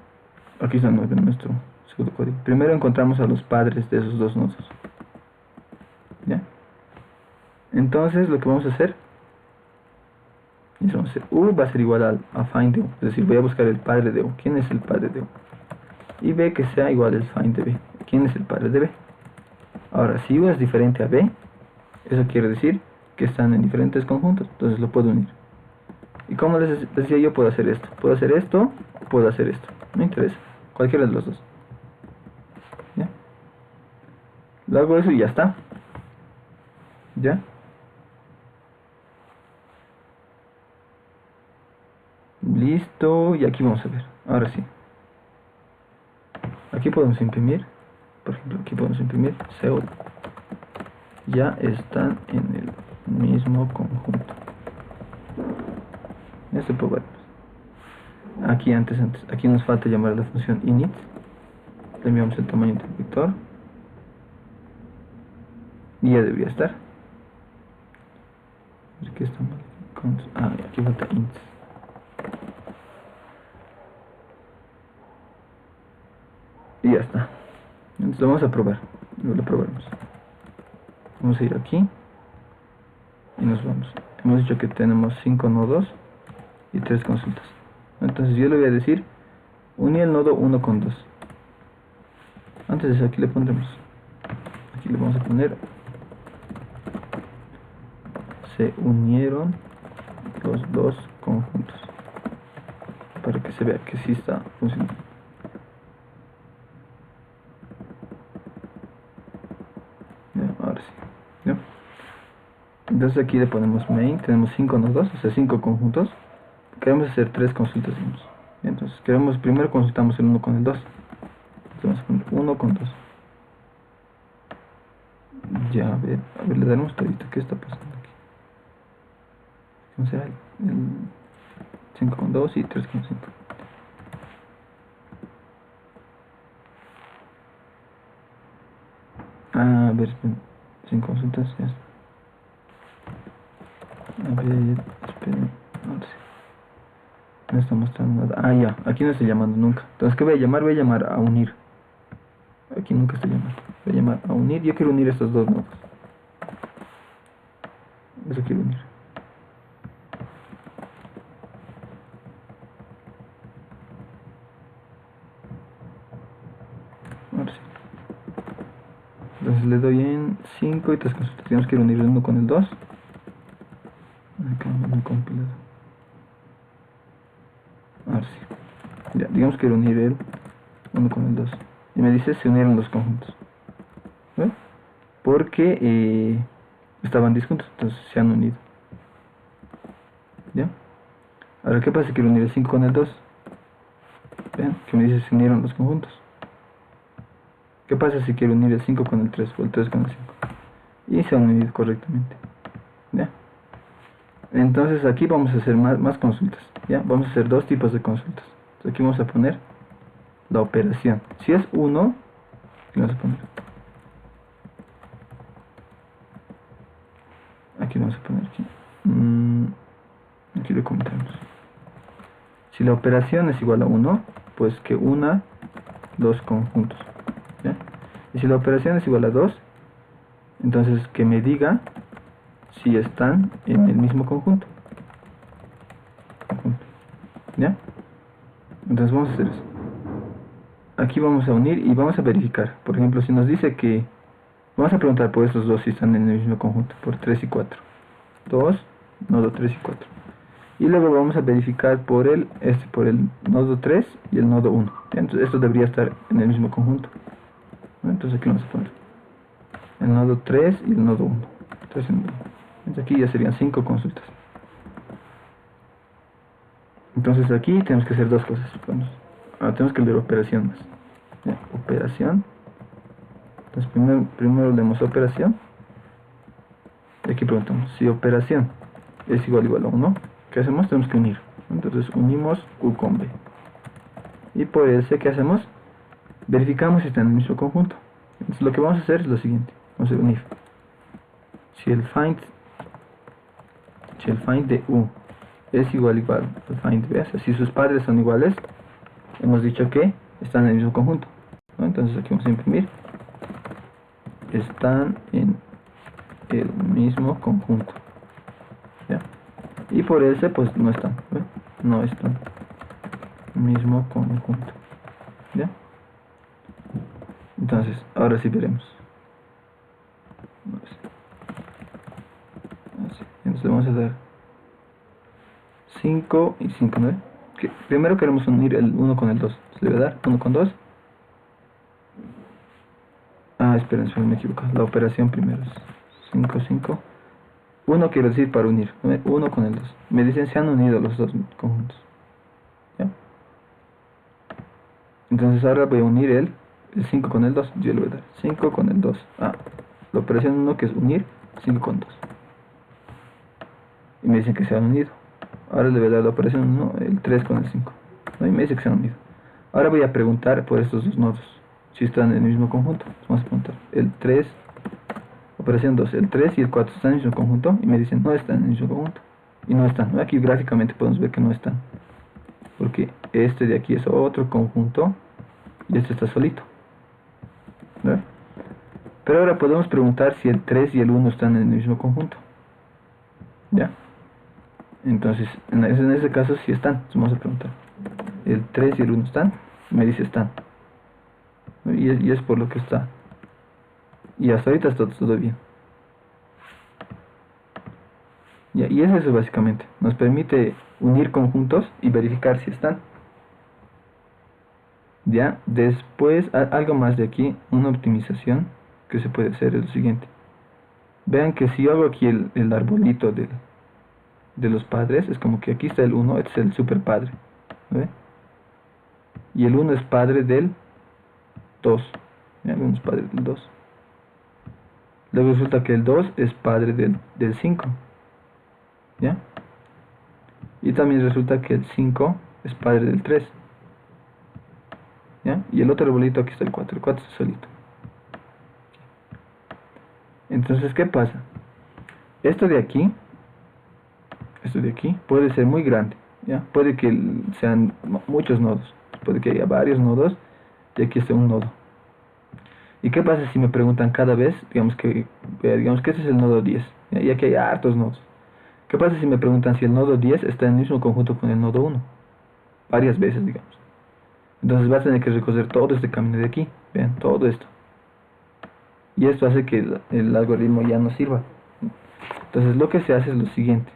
Aquí está nuestro segundo código. Primero encontramos a los padres de esos dos nodos. ¿Ya? Entonces lo que vamos a hacer es vamos a hacer U va a ser igual a find de U. Es decir, voy a buscar el padre de U. ¿Quién es el padre de U? Y B que sea igual al find de B. ¿Quién es el padre de B? Ahora, si U es diferente a B, eso quiere decir que están en diferentes conjuntos. Entonces lo puedo unir. Y como les decía, yo puedo hacer esto. Puedo hacer esto o puedo hacer esto. No interesa. Cualquiera de los dos. ¿Ya? Lo hago eso y ya está. ¿Ya? Listo. Y aquí vamos a ver. Ahora sí. Aquí podemos imprimir. Por ejemplo, aquí podemos imprimir SEO. Ya están en el mismo conjunto. Esto puedo ver. Aquí antes. Aquí nos falta llamar a la función init. Le enviamos el tamaño del vector. Y ya debería estar. Aquí está mal. Aquí falta int. Y ya está. Entonces lo vamos a probar. Luego lo probaremos. Vamos a ir aquí. Y nos vamos. Hemos dicho que tenemos 5 nodos y 3 consultas. Entonces yo le voy a decir unir el nodo 1 con 2. Antes de eso aquí le pondremos. Aquí le vamos a poner. Se unieron los dos conjuntos. Para que se vea que sí está funcionando. Ahora sí. ¿Ya? Entonces aquí le ponemos main, tenemos 5 nodos, o sea 5 conjuntos. Queremos hacer 3 consultas. Entonces primero consultamos el 1 con el 2. Entonces vamos a poner 1 con 2. Ya, a ver, le daremos todito. ¿Qué está pasando aquí? Vamos a hacer el 5 con 2 y 3 con 5. A ver, sin consultas ya. A ver, esperen. Ahora sí. No está mostrando nada. Ya, aquí no estoy llamando nunca. Entonces, ¿qué voy a llamar? Voy a llamar a unir. Aquí nunca estoy llamando. Voy a llamar a unir. Yo quiero unir estos dos nodos. Eso quiero unir. Ahora sí. Entonces le doy en 5 y 3 consultas. Tenemos que unir el 1 con el 2. Acá me he compilado. Ahora sí. Ya, digamos que unir el 1 con el 2. Y me dice se unieron los conjuntos. ¿Ven? Porque estaban disjuntos, entonces se han unido. ¿Ya? Ahora, ¿qué pasa si quiero unir el 5 con el 2? ¿Ven? Que me dice se unieron los conjuntos. ¿Qué pasa si quiero unir el 5 con el 3 o el 3 con el 5? Y se han unido correctamente. ¿Ya? Entonces aquí vamos a hacer más consultas. ¿Ya? Vamos a hacer dos tipos de consultas. Entonces aquí vamos a poner la operación. Si es 1, vamos a poner. Aquí vamos a poner aquí. Aquí lo comentamos. Si la operación es igual a 1, pues que una los conjuntos. ¿Ya? Y si la operación es igual a 2, Entonces que me diga si están en el mismo conjunto. ¿Ya? Entonces vamos a hacer eso. Aquí vamos a unir y vamos a verificar. Por ejemplo, si nos dice que... Vamos a preguntar por estos dos si están en el mismo conjunto, por 3 y 4. 2, nodo 3 y 4. Y luego vamos a verificar por el nodo 3 y el nodo 1. Entonces esto debería estar en el mismo conjunto. Entonces aquí vamos a poner el nodo 3 y el nodo 1. Entonces aquí ya serían 5 consultas. Entonces aquí tenemos que hacer dos cosas. Tenemos que leer operación más. ¿Ya? Operación. Entonces primero leemos operación. Y aquí preguntamos si operación es igual a 1. ¿Qué hacemos? Tenemos que unir. Entonces unimos U con B. Y por el C, ¿qué hacemos? Verificamos si está en el mismo conjunto. Entonces lo que vamos a hacer es lo siguiente. Vamos a unir. Si el find de U es igual al find de B, o sea, si sus padres son iguales, hemos dicho que están en el mismo conjunto, ¿no? Entonces aquí vamos a imprimir. Están en el mismo conjunto. ¿Ya? Y por ese pues no están, ¿ve? No están en el mismo conjunto. ¿Ya? Entonces, ahora sí veremos. Entonces le vamos a dar 5 y 5, ¿no? Primero queremos unir el 1 con el 2. Se le va a dar 1 con 2. Esperen, me he equivocado. La operación primero es 5, 5. 1 quiere decir para unir. 1 con el 2. Me dicen se han unido los dos conjuntos. ¿Ya? Entonces ahora voy a unir el 5 con el 2. Yo le voy a dar 5 con el 2. La operación 1 que es unir 5 con 2. Y me dicen que se han unido. Ahora le voy a dar la operación 1, el 3 con el 5. ¿No? Y me dice que se han unido. Ahora voy a preguntar por estos dos nodos. Si están en el mismo conjunto. Vamos a preguntar. El 3, operación 2. El 3 y el 4 están en el mismo conjunto. Y me dicen no están en el mismo conjunto. Y no están. Aquí gráficamente podemos ver que no están. Porque este de aquí es otro conjunto. Y este está solito. ¿Verdad? Pero ahora podemos preguntar si el 3 y el 1 están en el mismo conjunto. ¿Ya? Entonces, en ese caso sí están. Entonces vamos a preguntar. ¿El 3 y el 1 están? Me dice están. Y es por lo que está. Y hasta ahorita está todo bien. Y es eso básicamente. Nos permite unir conjuntos y verificar si están. Ya, después algo más de aquí, una optimización que se puede hacer es lo siguiente. Vean que si yo hago aquí el arbolito de los padres, es como que aquí está el 1, este es el super padre. ¿Ve? Y el 1 es padre del 2. ¿Ya? El 1 es padre del 2. Luego resulta que el 2 es padre del 5. ¿Ya? Y también resulta que el 5 es padre del 3. ¿Ya? Y el otro arbolito aquí está el 4. El 4 está solito. Entonces, ¿qué pasa? Esto de aquí puede ser muy grande. ¿Ya? Puede que sean muchos nodos. Puede que haya varios nodos y aquí esté un nodo. ¿Y qué pasa si me preguntan cada vez? Digamos que este es el nodo 10. ¿Ya? Y aquí hay hartos nodos. ¿Qué pasa si me preguntan si el nodo 10 está en el mismo conjunto con el nodo 1? Varias veces, digamos. Entonces vas a tener que recorrer todo este camino de aquí. Vean, todo esto. Y esto hace que el algoritmo ya no sirva. Entonces lo que se hace es lo siguiente.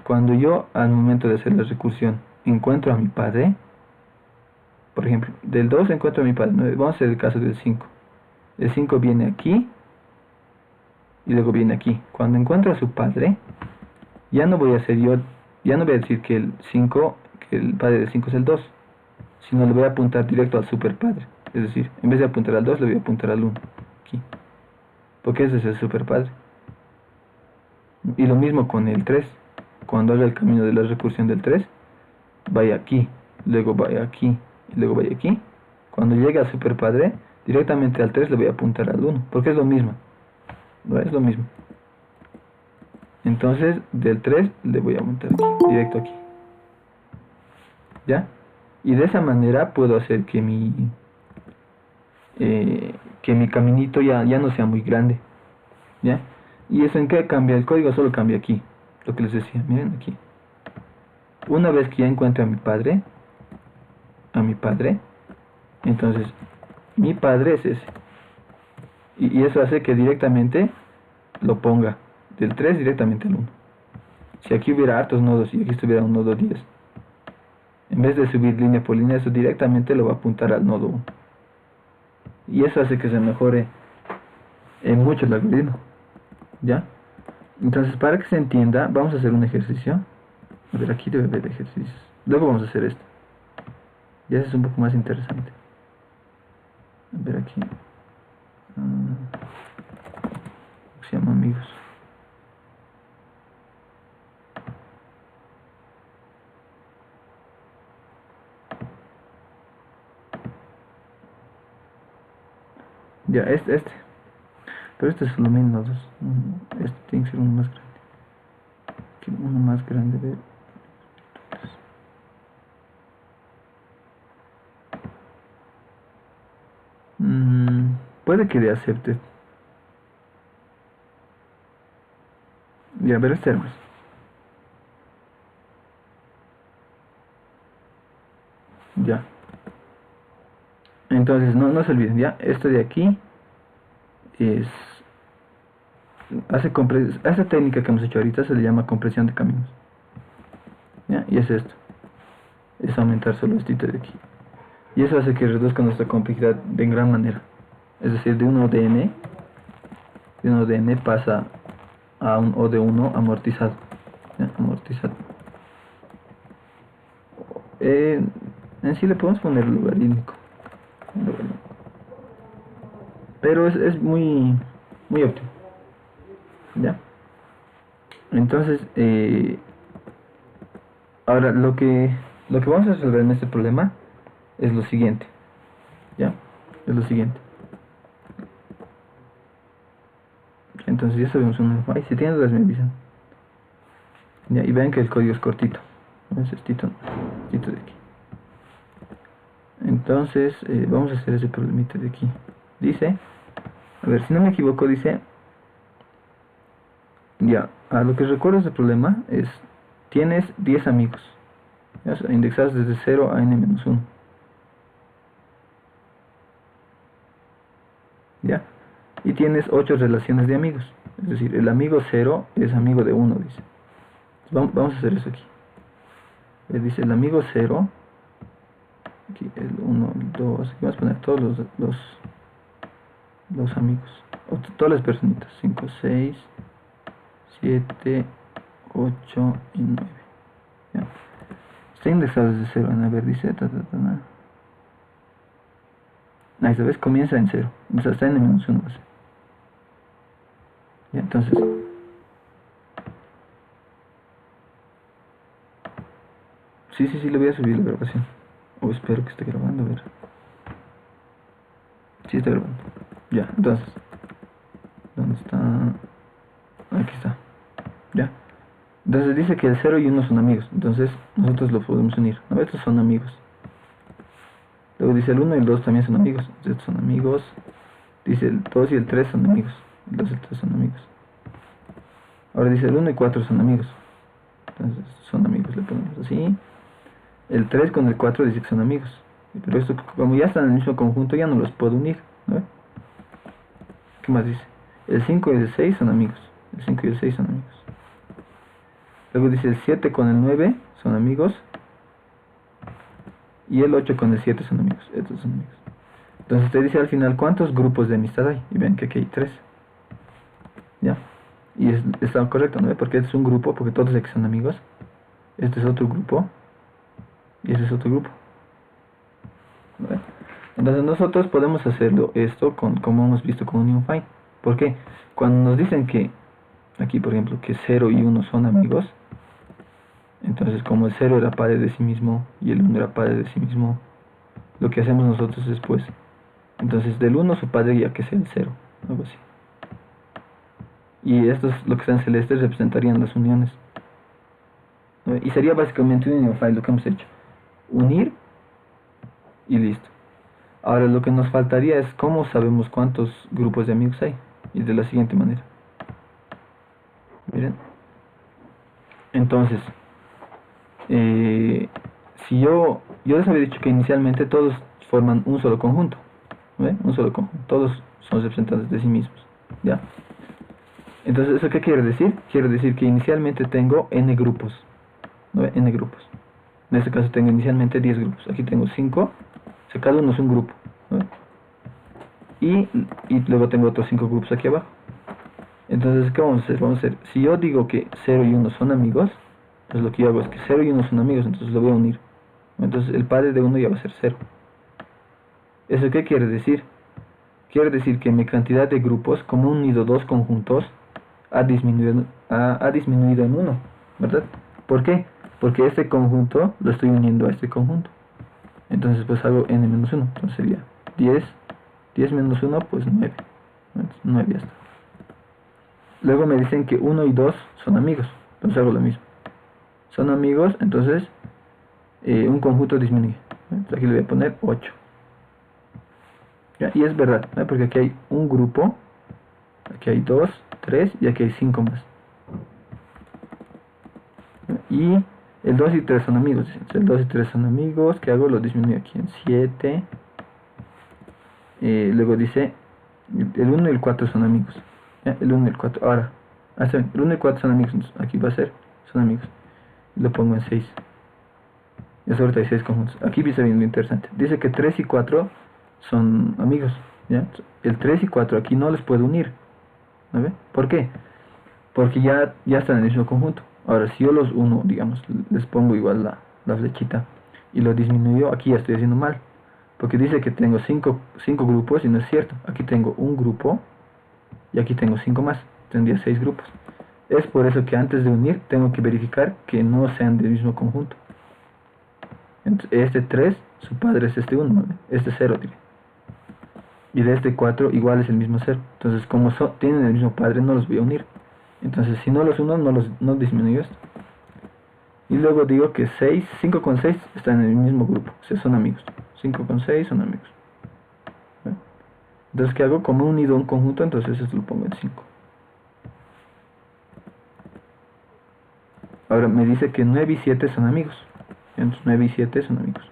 Cuando yo al momento de hacer la recursión encuentro a mi padre, por ejemplo, del 2 encuentro a mi padre. Vamos a hacer el caso del 5. El 5 viene aquí y luego viene aquí. Cuando encuentro a su padre, ya no voy a decir que el padre del 5 es el 2, sino le voy a apuntar directo al super padre. Es decir, en vez de apuntar al 2, le voy a apuntar al 1 aquí, porque ese es el super padre. Y lo mismo con el 3. Cuando haga el camino de la recursión del 3, vaya aquí, luego vaya aquí y luego vaya aquí. Cuando llegue al super padre, directamente al 3 le voy a apuntar al 1, porque es lo mismo. ¿No? Es lo mismo. Entonces del 3 le voy a apuntar aquí, directo aquí. ¿Ya? Y de esa manera puedo hacer que que mi caminito ya no sea muy grande, ¿ya? ¿Y eso en qué cambia? El código solo cambia aquí, lo que les decía, miren aquí. Una vez que ya encuentre a mi padre, entonces mi padre es ese. Y eso hace que directamente lo ponga del 3 directamente al 1. Si aquí hubiera hartos nodos y aquí estuviera un nodo 10, en vez de subir línea por línea, eso directamente lo va a apuntar al nodo 1. Y eso hace que se mejore en mucho el algoritmo, ¿ya? Entonces, para que se entienda, vamos a hacer un ejercicio. A ver, aquí debe haber ejercicios. Luego vamos a hacer esto. Y eso es un poco más interesante. A ver aquí. Se llama amigos. Ya, este. Pero este es solo 1000 nodos. Este tiene que ser uno más grande. Aquí uno más grande, a ver. Puede que le acepte. Ya, a ver, este hermano. Ya. Entonces, no se olviden, ya. Esto de aquí es... esta técnica que hemos hecho ahorita se le llama compresión de caminos. ¿Ya? Y es esto. Es aumentar solo esto de aquí. Y eso hace que reduzca nuestra complejidad de gran manera. Es decir, de un ODN pasa a un O de 1 amortizado. ¿Ya? Amortizado. En sí le podemos poner logarítmico. Pero es muy óptimo. ¿Ya? Entonces, ahora lo que vamos a resolver en este problema es lo siguiente. ¿Ya? Es lo siguiente. Entonces ya sabemos un lenguaje. Si tienen dudas me avisan. ¿Ya? Y ven que el código es cortito. Es estito de aquí. Entonces, vamos a hacer ese problemita de aquí. Dice, a ver, si no me equivoco, dice, ya, a lo que recuerdo ese problema es, tienes 10 amigos, ¿ya? Indexados desde 0 a n-1. ¿Ya? Y tienes 8 relaciones de amigos. Es decir, el amigo 0 es amigo de 1, dice. Vamos a hacer eso aquí. Dice el amigo 0. Aquí el 1, el 2. Aquí vamos a poner todos los amigos. Todas las personitas. 5, 6, 7, 8 y 9. ¿Ya? Está indexado desde 0. A ver, dice. Ahí esta vez comienza en 0. Entonces hasta n-1 va a ser. Ya, entonces. Sí, le voy a subir la grabación. O espero que esté grabando, a ver. Sí está grabando. Ya, entonces. ¿Dónde está? Aquí está. Ya. Entonces dice que el 0 y 1 son amigos. Entonces nosotros lo podemos unir. No, estos son amigos. Luego dice el 1 y el 2 también son amigos. Entonces estos son amigos. Dice el 2 y el 3 son amigos. El 2 y el 3 son amigos. Ahora dice el 1 y 4 son amigos. Entonces son amigos, le ponemos así. El 3 con el 4 dice que son amigos. Pero esto, como ya están en el mismo conjunto, ya no los puedo unir, ¿no? ¿Qué más dice? El 5 y el 6 son amigos. El 5 y el 6 son amigos. Luego dice el 7 con el 9 son amigos. Y el 8 con el 7 son amigos. Estos son amigos. Entonces te dice al final cuántos grupos de amistad hay. Y ven que aquí hay 3. ¿Ya? Y está correcto, ¿no? Porque este es un grupo, porque todos aquí son amigos. Este es otro grupo. Y ese es otro grupo. ¿Vale? Entonces nosotros podemos hacerlo esto como hemos visto con Union Find. ¿Por qué? Cuando nos dicen que aquí por ejemplo que 0 y 1 son amigos, entonces como el 0 era padre de sí mismo y el 1 era padre de sí mismo, lo que hacemos nosotros es pues, entonces del 1 su padre ya que sea el 0, algo así. Y estos, lo que está en celeste, representarían las uniones. ¿No? Y sería básicamente un Union Find lo que hemos hecho. Unir y listo. Ahora lo que nos faltaría es cómo sabemos cuántos grupos de amigos hay. Y de la siguiente manera. Miren. Entonces, eh, si yo les había dicho que inicialmente todos forman un solo conjunto. ¿Ve? Un solo conjunto. Todos son representantes de sí mismos. ¿Ya? Entonces, ¿eso qué quiere decir? Quiere decir que inicialmente tengo n grupos. ¿No ve? N grupos. En este caso tengo inicialmente 10 grupos. Aquí tengo 5. O sea, cada uno es un grupo. ¿No ve? Y luego tengo otros 5 grupos aquí abajo. Entonces, ¿qué vamos a hacer? Vamos a hacer, si yo digo que 0 y 1 son amigos, pues lo que yo hago es que 0 y 1 son amigos, entonces lo voy a unir. Entonces el padre de 1 ya va a ser 0. ¿Eso qué quiere decir? Quiere decir que mi cantidad de grupos, como he unido dos conjuntos, ha disminuido en 1, ¿verdad? ¿Por qué? Porque este conjunto lo estoy uniendo a este conjunto. Entonces pues hago n menos 1, entonces sería 10 menos 1, pues 9. Entonces, 9 ya está. Luego me dicen que 1 y 2 son amigos, entonces hago lo mismo. Son amigos, entonces un conjunto disminuye. Entonces aquí le voy a poner 8. ¿Ya? Y es verdad, ¿no? Porque aquí hay un grupo, aquí hay 2, 3 y aquí hay 5 más. ¿Ya? Y el 2 y 3 son amigos. Entonces, el 2 y 3 son amigos. ¿Qué hago? Lo disminuyo aquí en 7. Luego dice, el 1 y el 4 son amigos. ¿Ya? El 1 y el 4. Ahora, el 1 y el 4 son amigos. Entonces, aquí va a ser, son amigos. Y lo pongo en 6. Y eso ahorita hay 6 conjuntos. Aquí empieza bien lo interesante. Dice que 3 y 4 son amigos. ¿Ya? El 3 y 4 aquí no les puedo unir. ¿No ve? ¿Por qué? Porque ya están en el mismo conjunto. Ahora, si yo los uno, digamos, les pongo igual la flechita y lo disminuyo, aquí ya estoy haciendo mal. Porque dice que tengo 5 grupos y no es cierto. Aquí tengo un grupo y aquí tengo 5 más. Tendría 6 grupos. Es por eso que antes de unir tengo que verificar que no sean del mismo conjunto. Entonces, este 3, su padre es este 1, ¿no? Este 0, diré. Y de este 4 igual es el mismo 0. Entonces, como tienen el mismo padre, no los voy a unir. Entonces, si no los uno, no disminuyo esto. Y luego digo que 5 con 6 están en el mismo grupo. O sea, son amigos. 5 con 6 son amigos. ¿Ve? Entonces, ¿qué hago? Como he unido un conjunto, entonces esto lo pongo en 5. Ahora me dice que 9 y 7 son amigos. Entonces 9 y 7 son amigos.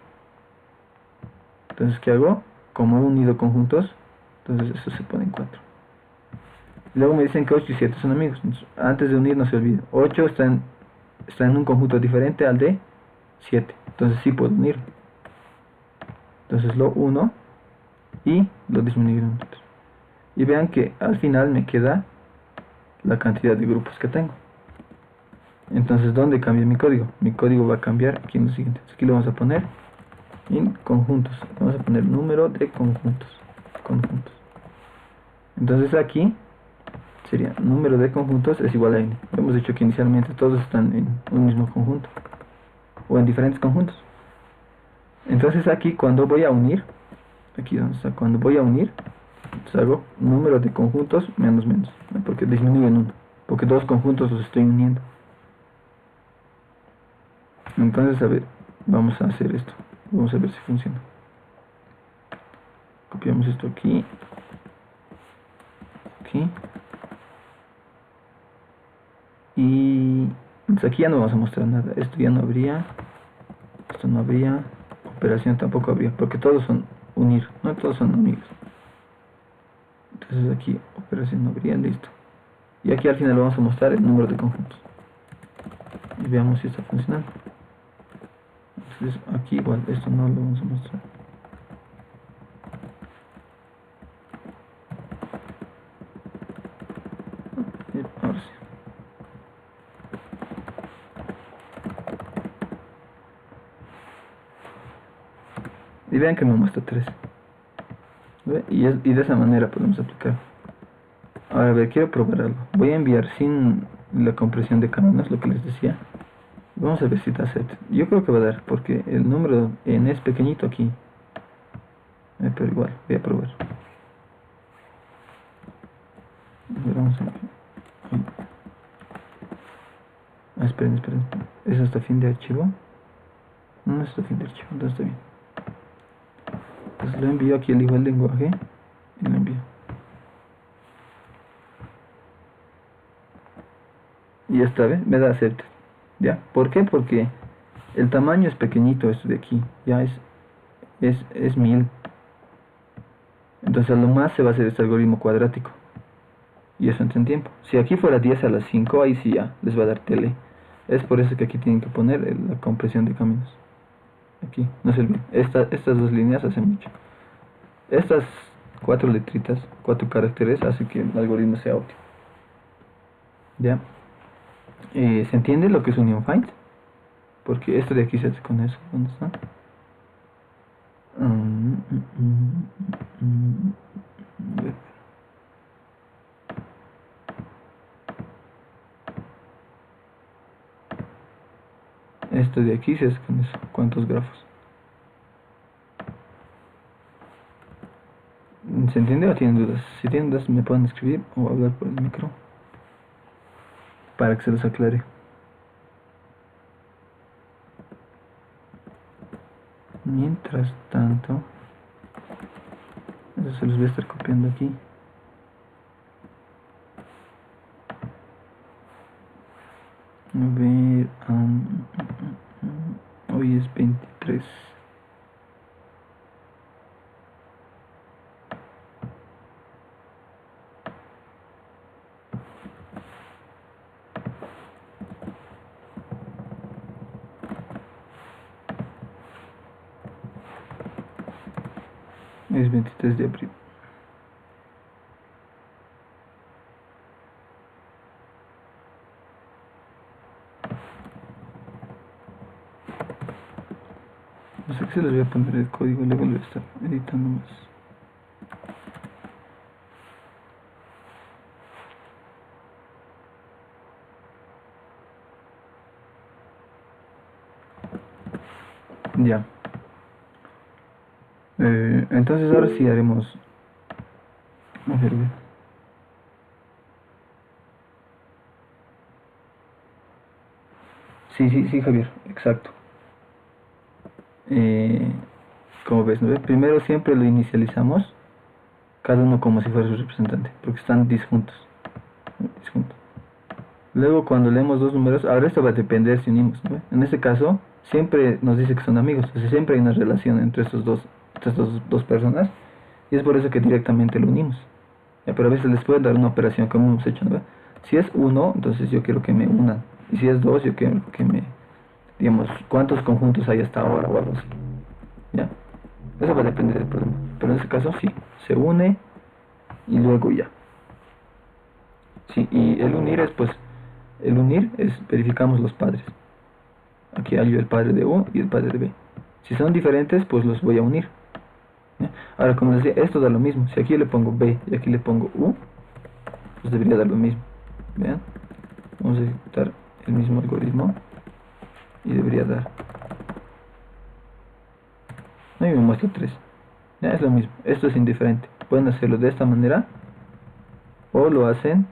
Entonces, ¿qué hago? Como he unido conjuntos, entonces eso se pone en 4. Luego me dicen que 8 y 7 son amigos. Entonces, antes de unir no se olvide. 8 está en un conjunto diferente al de 7. Entonces sí puedo unirlo. Entonces lo uno y lo disminuyo en 4. Y vean que al final me queda la cantidad de grupos que tengo. Entonces, ¿dónde cambia mi código? Mi código va a cambiar aquí en lo siguiente. Aquí lo vamos a poner en conjuntos. Vamos a poner número de conjuntos. Entonces aquí sería número de conjuntos es igual a n. Hemos dicho que inicialmente todos están en un mismo conjunto o en diferentes conjuntos. Entonces aquí cuando voy a unir, aquí donde está, cuando voy a unir, entonces hago número de conjuntos menos, ¿no? Porque disminuye en 1, porque dos conjuntos los estoy uniendo. Entonces, a ver, vamos a hacer esto. Vamos a ver si funciona. Copiamos esto aquí. Aquí. Y entonces aquí ya no vamos a mostrar nada. Esto ya no habría. Esto no habría. Operación tampoco habría. Porque todos son unir. No todos son amigos. Entonces aquí operación no habría. Listo. Y aquí al final vamos a mostrar el número de conjuntos. Y veamos si está funcionando. Entonces aquí igual. Esto no lo vamos a mostrar. Ahora sí. Y vean que me muestra 3. Y de esa manera podemos aplicar. Ahora, a ver, quiero probar algo. Voy a enviar sin la compresión de caminos, lo que les decía. Vamos a ver si está set. Yo creo que va a dar, porque el número n es pequeñito aquí. Pero igual, voy a probar. Vamos a ver. Esperen. ¿Es hasta fin de archivo? No es hasta fin de archivo, entonces está bien. Entonces lo envío aquí, elijo el lenguaje y lo envío. Y esta vez me da aceptar. ¿Ya? ¿Por qué? Porque el tamaño es pequeñito, esto de aquí. Ya es 1000. Entonces a lo más se va a hacer este algoritmo cuadrático. Y eso entra en tiempo. Si aquí fuera 10 a la 5, ahí sí ya les va a dar tele. Es por eso que aquí tienen que poner la compresión de caminos. Aquí, no se olviden. Estas dos líneas hacen mucho. Estas 4 letritas, 4 caracteres, hacen que el algoritmo sea óptimo. ¿Ya? ¿Se entiende lo que es union find? Porque esto de aquí se hace con eso. ¿Dónde está? Esto de aquí se hace con eso. ¿Cuántos grafos? ¿Se entiende o tienen dudas? Si tienen dudas me pueden escribir o hablar por el micro para que se los aclare. Mientras tanto, eso se los voy a estar copiando aquí. A ver, hoy es 23. Es 23 de abril. No sé qué se les voy a poner el código, luego lo voy a estar editando más. Ya. Entonces ahora sí haremos. A ver, Sí, Javier, exacto. Como ves, ¿no? Primero siempre lo inicializamos, cada uno como si fuera su representante, porque están disjuntos. Disjuntos. Luego cuando leemos dos números, ahora esto va a depender si unimos, ¿no? En este caso, siempre nos dice que son amigos, o sea, siempre hay una relación entre estas dos personas, y es por eso que directamente lo unimos. Ya, pero a veces les puede dar una operación como hemos hecho, ¿no? Si es uno, entonces yo quiero que me unan, y si es dos, yo quiero que me, digamos, cuántos conjuntos hay hasta ahora o algo así. ¿Ya? Eso va a depender del problema. Pero en este caso sí, se une y luego ya. Sí, y el unir es, verificamos los padres. Aquí hay el padre de U y el padre de B. Si son diferentes, pues los voy a unir. ¿Ya? Ahora, como les decía, esto da lo mismo. Si aquí le pongo B y aquí le pongo U, pues debería dar lo mismo. ¿Vean? Vamos a ejecutar el mismo algoritmo y debería dar. No, y me muestra 3. Ya es lo mismo. Esto es indiferente. Pueden hacerlo de esta manera o lo hacen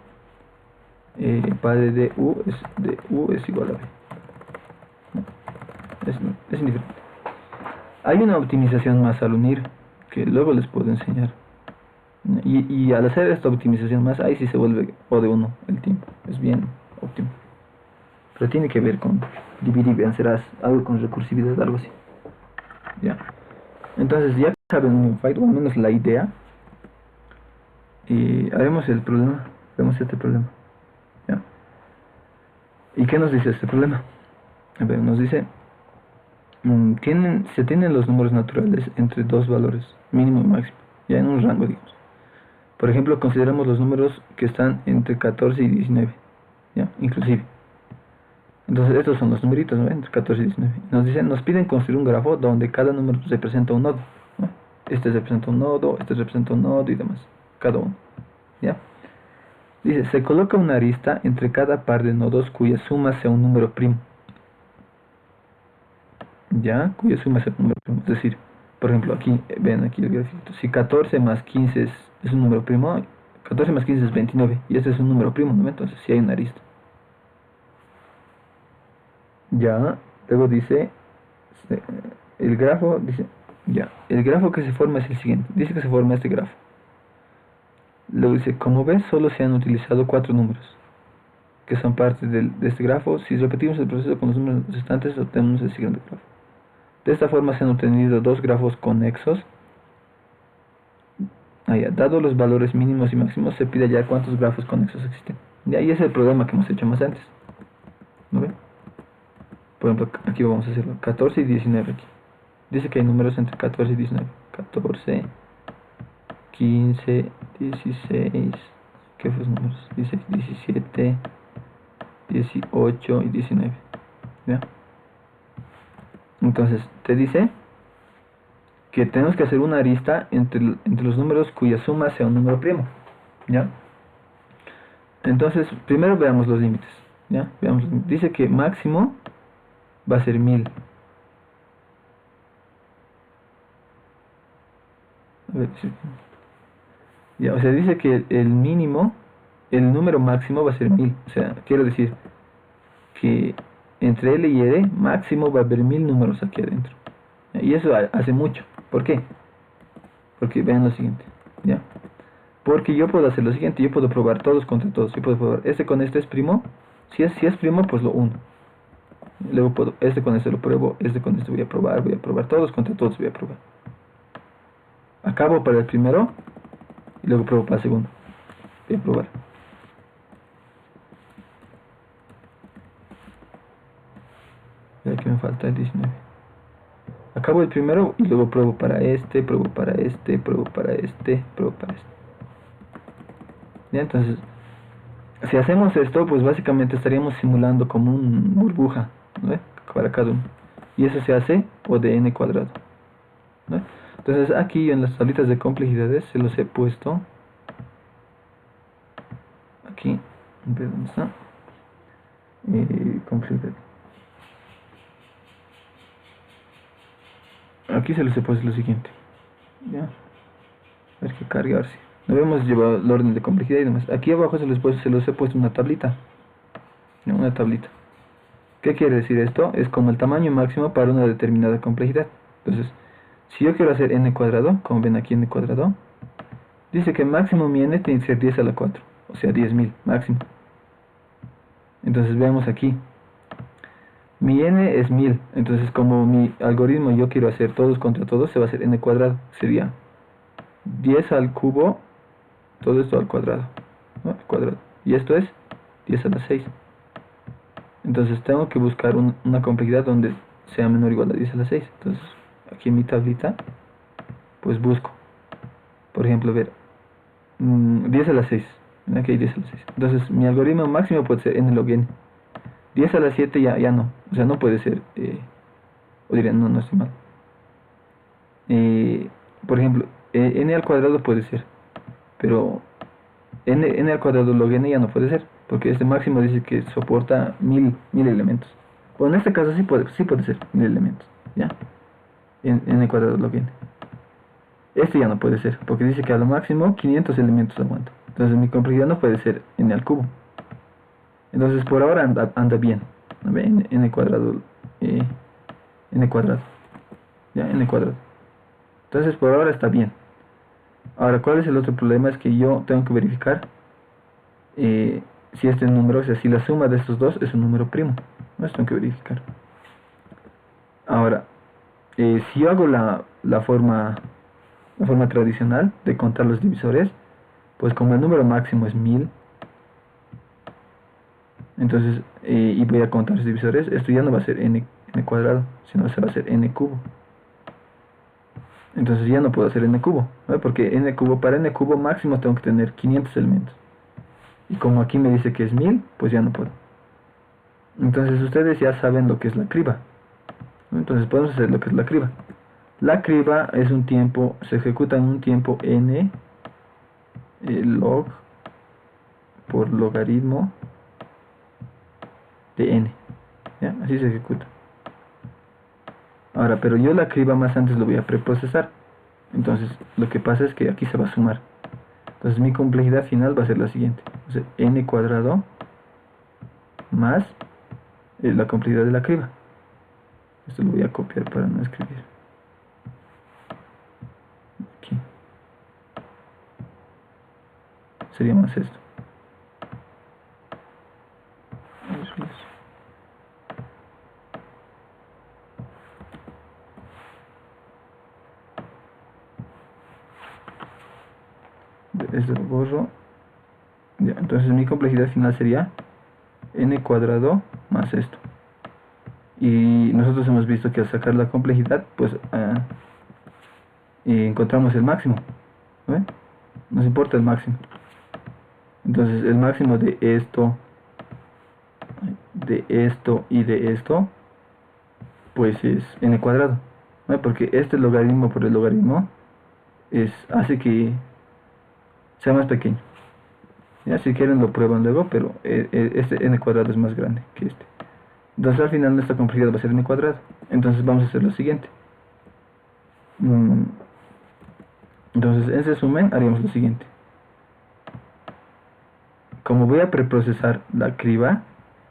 padre de U es igual a B. No, es indiferente. Hay una optimización más al unir que luego les puedo enseñar. Y al hacer esta optimización más, ahí sí se vuelve O de 1 el tiempo. Es bien óptimo. Pero tiene que ver con dividir y vencerás, algo con recursividad, algo así. Ya. Entonces ya saben un fight, o al menos la idea. Y haremos el problema. Vemos este problema. ¿Ya? ¿Y qué nos dice este problema? A ver, nos dice se tienen los números naturales entre dos valores, mínimo y máximo, ya en un rango, digamos. Por ejemplo, consideramos los números que están entre 14 y 19, ¿ya? Inclusive. Entonces estos son los numeritos, ¿no? Entre 14 y 19. Nos piden construir un grafo donde cada número representa un nodo, ¿no? Este representa un nodo, este representa un nodo y demás, cada uno, ¿ya? Dice, se coloca una arista entre cada par de nodos cuya suma sea un número primo. Ya, cuya suma sea un número primo. Es decir, por ejemplo, aquí, ven aquí el gráfico. Si 14 más 15 es un número primo, 14 más 15 es 29. Y este es un número primo, ¿no? Entonces sí hay una arista. Ya, luego dice, el grafo dice, Ya, el grafo que se forma es el siguiente. Dice que se forma este grafo. Luego dice, como ves, solo se han utilizado 4 números, que son parte de este grafo. Si repetimos el proceso con los números restantes, obtenemos el siguiente grafo. De esta forma se han obtenido 2 grafos conexos. Dado los valores mínimos y máximos, se pide ya cuántos grafos conexos existen. Y ahí es el problema que hemos hecho más antes. ¿No ven? Por ejemplo, aquí vamos a hacerlo. 14 y 19 aquí. Dice que hay números entre 14 y 19. 14, 15, 16. ¿Qué fue los números? 16, 17, 18 y 19. ¿Ya? Entonces, te dice que tenemos que hacer una arista entre los números cuya suma sea un número primo. ¿Ya? Entonces, primero veamos los límites. ¿Ya? Veamos. Dice que máximo va a ser 1000. A ver, ya, o sea, dice que el mínimo, el número máximo va a ser 1000. O sea, quiero decir que entre L y R máximo va a haber 1000 números aquí adentro. Y eso hace mucho. ¿Por qué? Porque vean lo siguiente. ¿Ya? Porque yo puedo hacer lo siguiente. Yo puedo probar todos contra todos. Yo puedo probar este con este es primo. Si es primo, pues lo uno. Luego puedo, este con este lo pruebo. Este con este voy a probar. Voy a probar todos contra todos. Voy a probar. Acabo para el primero. Y luego pruebo para el segundo. Voy a probar. Aquí me falta el 19. Acabo el primero y luego pruebo para este, pruebo para este, pruebo para este, pruebo para este. ¿Ya? Entonces, si hacemos esto, pues básicamente estaríamos simulando como una burbuja, ¿no? Para cada uno. Y eso se hace O de n cuadrado, ¿no? Entonces aquí en las tablitas de complejidades se los he puesto. Aquí, ¿dónde está? Complejidad. Aquí se los he puesto lo siguiente. Ya. A ver que cargue ahora sí. No hemos llevado el orden de complejidad y demás. Aquí abajo se los he puesto una tablita. Una tablita. ¿Qué quiere decir esto? Es como el tamaño máximo para una determinada complejidad. Entonces, si yo quiero hacer n cuadrado, como ven aquí n cuadrado, dice que máximo mi n tiene que ser 10 a la 4. O sea, 10.000 máximo. Entonces veamos aquí. Mi n es 1000. Entonces como mi algoritmo yo quiero hacer todos contra todos, se va a hacer n cuadrado. Sería 10 al cubo, todo esto al cuadrado, ¿no? Al cuadrado. Y esto es 10 a la 6. Entonces tengo que buscar una complejidad donde sea menor o igual a 10 a la 6. Entonces aquí en mi tablita, pues busco. Por ejemplo, ver, 10 a la 6. Aquí hay 10 a la 6. Entonces mi algoritmo máximo puede ser n log n. 10 a la 7 ya no. O sea, no puede ser. O dirían, no estoy mal. Por ejemplo, n al cuadrado puede ser. Pero n al cuadrado log n ya no puede ser. Porque este máximo dice que soporta 1000 elementos. Bueno, en este caso sí puede ser 1000 elementos. ¿Ya? N al cuadrado log n. Este ya no puede ser. Porque dice que a lo máximo 500 elementos aguanto. Entonces mi complejidad no puede ser n al cubo. Entonces por ahora anda bien. N cuadrado. N cuadrado. Ya, n cuadrado. Entonces por ahora está bien. Ahora, ¿cuál es el otro problema? Es que yo tengo que verificar si este número, o sea, si la suma de estos dos es un número primo. ¿No? Esto tengo que verificar. Ahora, si yo hago la forma tradicional de contar los divisores, pues como el número máximo es 1000, entonces, y voy a contar los divisores, esto ya no va a ser n cuadrado, sino se va a hacer n cubo. Entonces ya no puedo hacer n cubo, ¿no? Porque para n cubo máximo tengo que tener 500 elementos. Y como aquí me dice que es 1000, pues ya no puedo. Entonces ustedes ya saben lo que es la criba, ¿no? Entonces podemos hacer lo que es la criba. La criba es un tiempo, se ejecuta en un tiempo n log por logaritmo de n. ¿Ya? Así se ejecuta. Ahora, pero yo la criba más antes lo voy a preprocesar. Entonces, lo que pasa es que aquí se va a sumar. Entonces, mi complejidad final va a ser la siguiente. Entonces, n cuadrado más la complejidad de la criba. Esto lo voy a copiar para no escribir. sería más esto. Esto lo borro. Ya, entonces mi complejidad final sería n cuadrado más esto. Y nosotros hemos visto que al sacar la complejidad, pues encontramos el máximo. ¿Ve? Nos importa el máximo. Entonces el máximo de esto y de esto, pues es n cuadrado. ¿Ve? Porque este logaritmo por el logaritmo hace que sea más pequeño. Ya, si quieren lo prueban luego, pero este n cuadrado es más grande que este. Entonces al final nuestra complejidad va a ser n cuadrado. Entonces vamos a hacer lo siguiente. Entonces en resumen haríamos lo siguiente. Como voy a preprocesar la criba,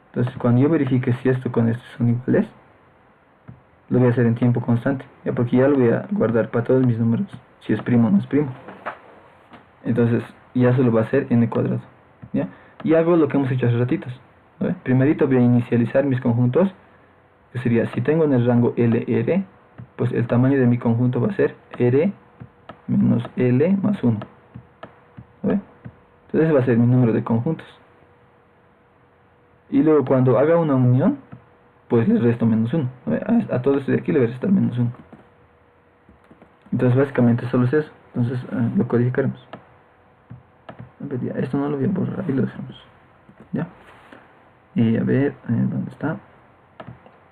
entonces cuando yo verifique si esto con esto son iguales, lo voy a hacer en tiempo constante, ya, porque ya lo voy a guardar para todos mis números, si es primo o no es primo. Entonces ya se lo va a hacer n cuadrado, ¿ya? Y hago lo que hemos hecho hace ratitos, ¿vale? Primerito voy a inicializar mis conjuntos, que sería, si tengo en el rango LR, pues el tamaño de mi conjunto va a ser R menos L más 1, ¿vale? Entonces ese va a ser mi número de conjuntos. Y luego cuando haga una unión, pues les resto menos 1. A todo esto de aquí le voy a restar menos 1. Entonces básicamente solo es eso. Entonces lo codificaremos. A ver, ya, esto no lo voy a borrar, ahí lo dejamos. ¿Ya? Y a ver, ¿dónde está?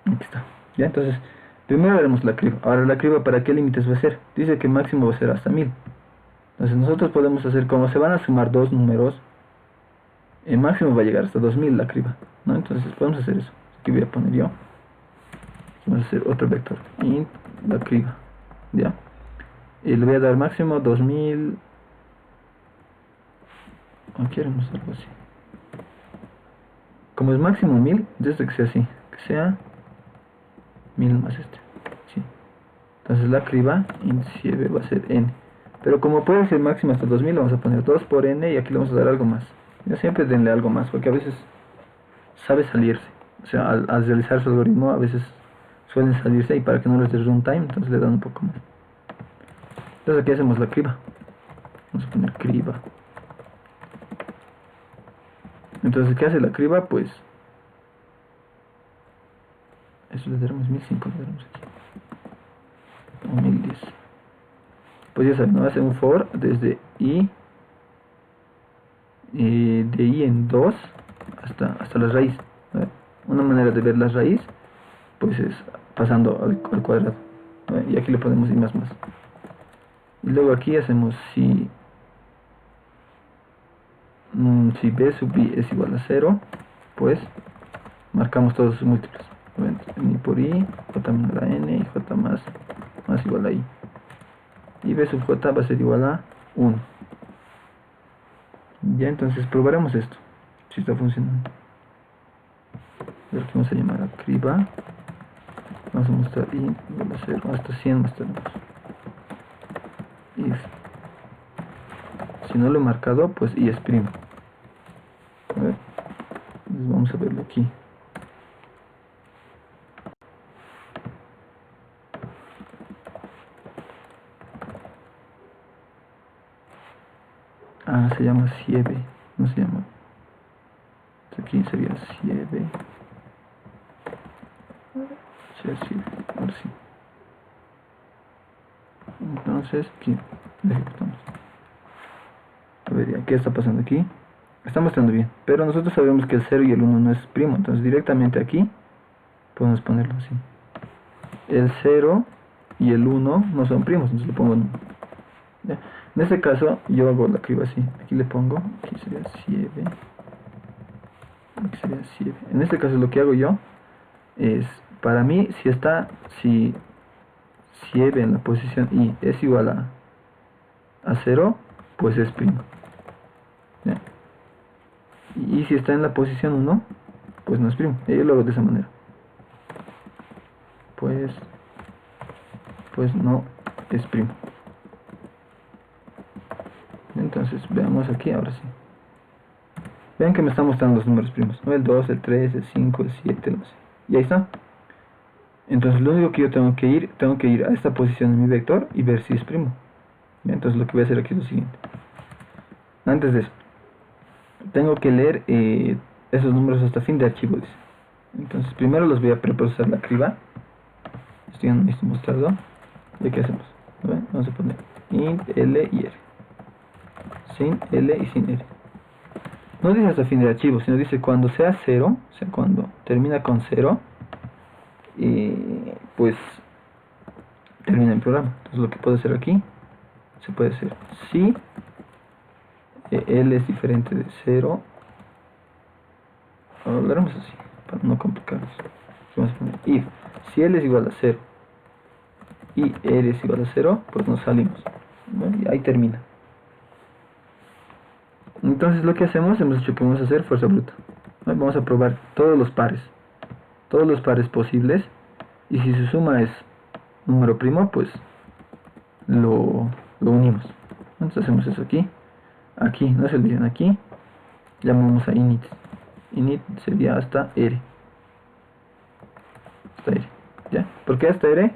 Aquí está. ¿Ya? Entonces, primero haremos la criba. Ahora la criba, ¿para qué límites va a ser? Dice que máximo va a ser hasta 1000. Entonces nosotros podemos hacer, como se van a sumar dos números, el máximo va a llegar hasta 2000 la criba, ¿no? Entonces podemos hacer eso. Aquí voy a poner yo. Vamos a hacer otro vector. Int la criba. ¿Ya? Y le voy a dar máximo 2000. ¿O queremos algo así? Como es máximo 1000, desde que sea así. Que sea 1000 más este. Sí. Entonces la criba int sieve va a ser n. Pero como puede ser máximo hasta 2000, vamos a poner 2 por n y aquí le vamos a dar algo más. Ya siempre denle algo más, porque a veces sabe salirse. O sea, al realizar su algoritmo, a veces suelen salirse y para que no les dé runtime, entonces le dan un poco más. Entonces aquí hacemos la criba. Vamos a poner criba. Entonces, ¿qué hace la criba? Pues eso le daremos 1005, le daremos aquí. O 1010. Pues ya saben, ¿no? Hace un for desde i, de i en 2 hasta la raíz. ¿Vale? Una manera de ver la raíz, pues es pasando al cuadrado. ¿Vale? Y aquí le ponemos i más más. Y luego aquí hacemos si b sub i es igual a 0, pues marcamos todos sus múltiplos. N por i, j menor a n y j más igual a i. Y b sub j va a ser igual a 1. Ya, entonces probaremos esto, si está funcionando. A ver, vamos a llamar a criba. Vamos a mostrar i igual a 0 hasta 100 mostraremos. Y si no lo he marcado, pues i es primo. A ver, entonces vamos a verlo aquí. Se llama sieve, no se llama. Aquí sería sieve. Ahora sí. Entonces aquí lo ejecutamos. A ver, ya, ¿qué está pasando aquí? Está mostrando bien, pero nosotros sabemos que el 0 y el 1 no es primo, entonces directamente aquí podemos ponerlo así. El 0 y el 1 no son primos, entonces le pongo 1. ¿Ya? En este caso yo hago la criba así. Aquí le pongo, aquí sería 7, aquí sería 7. En este caso lo que hago yo es, para mí, si 7 en la posición i es igual a 0, pues es primo. ¿Ya? Y si está en la posición 1, pues no es primo. Y yo lo hago de esa manera. Pues no es primo. Entonces veamos aquí, ahora sí. Vean que me está mostrando los números primos, ¿no? El 2, el 3, el 5, el 7, no sé. Y ahí está. Entonces lo único que yo tengo que ir a esta posición de mi vector y ver si es primo. Bien, entonces lo que voy a hacer aquí es lo siguiente. Antes de eso, tengo que leer esos números hasta fin de archivo, dice. Entonces primero los voy a preprocesar la criba. Estoy en este mostrador. ¿Y qué hacemos? ¿Ven? Vamos a poner int L y R. Sin L y sin R. No dice hasta fin de archivo, sino dice cuando sea 0, o sea, cuando termina con 0, pues termina el programa. Entonces lo que puedo hacer aquí, se puede hacer si L es diferente de 0, lo haremos así, para no complicarnos. Vamos a poner if, si L es igual a 0 y R es igual a 0, pues nos salimos. Bueno, y ahí termina. Entonces lo que hacemos, hemos dicho que vamos a hacer fuerza bruta. Vamos a probar todos los pares posibles, y si su suma es número primo, pues lo unimos. Entonces hacemos eso aquí, no se olviden, aquí llamamos a init. Init sería hasta R. Hasta R, ¿ya? ¿Por qué hasta R?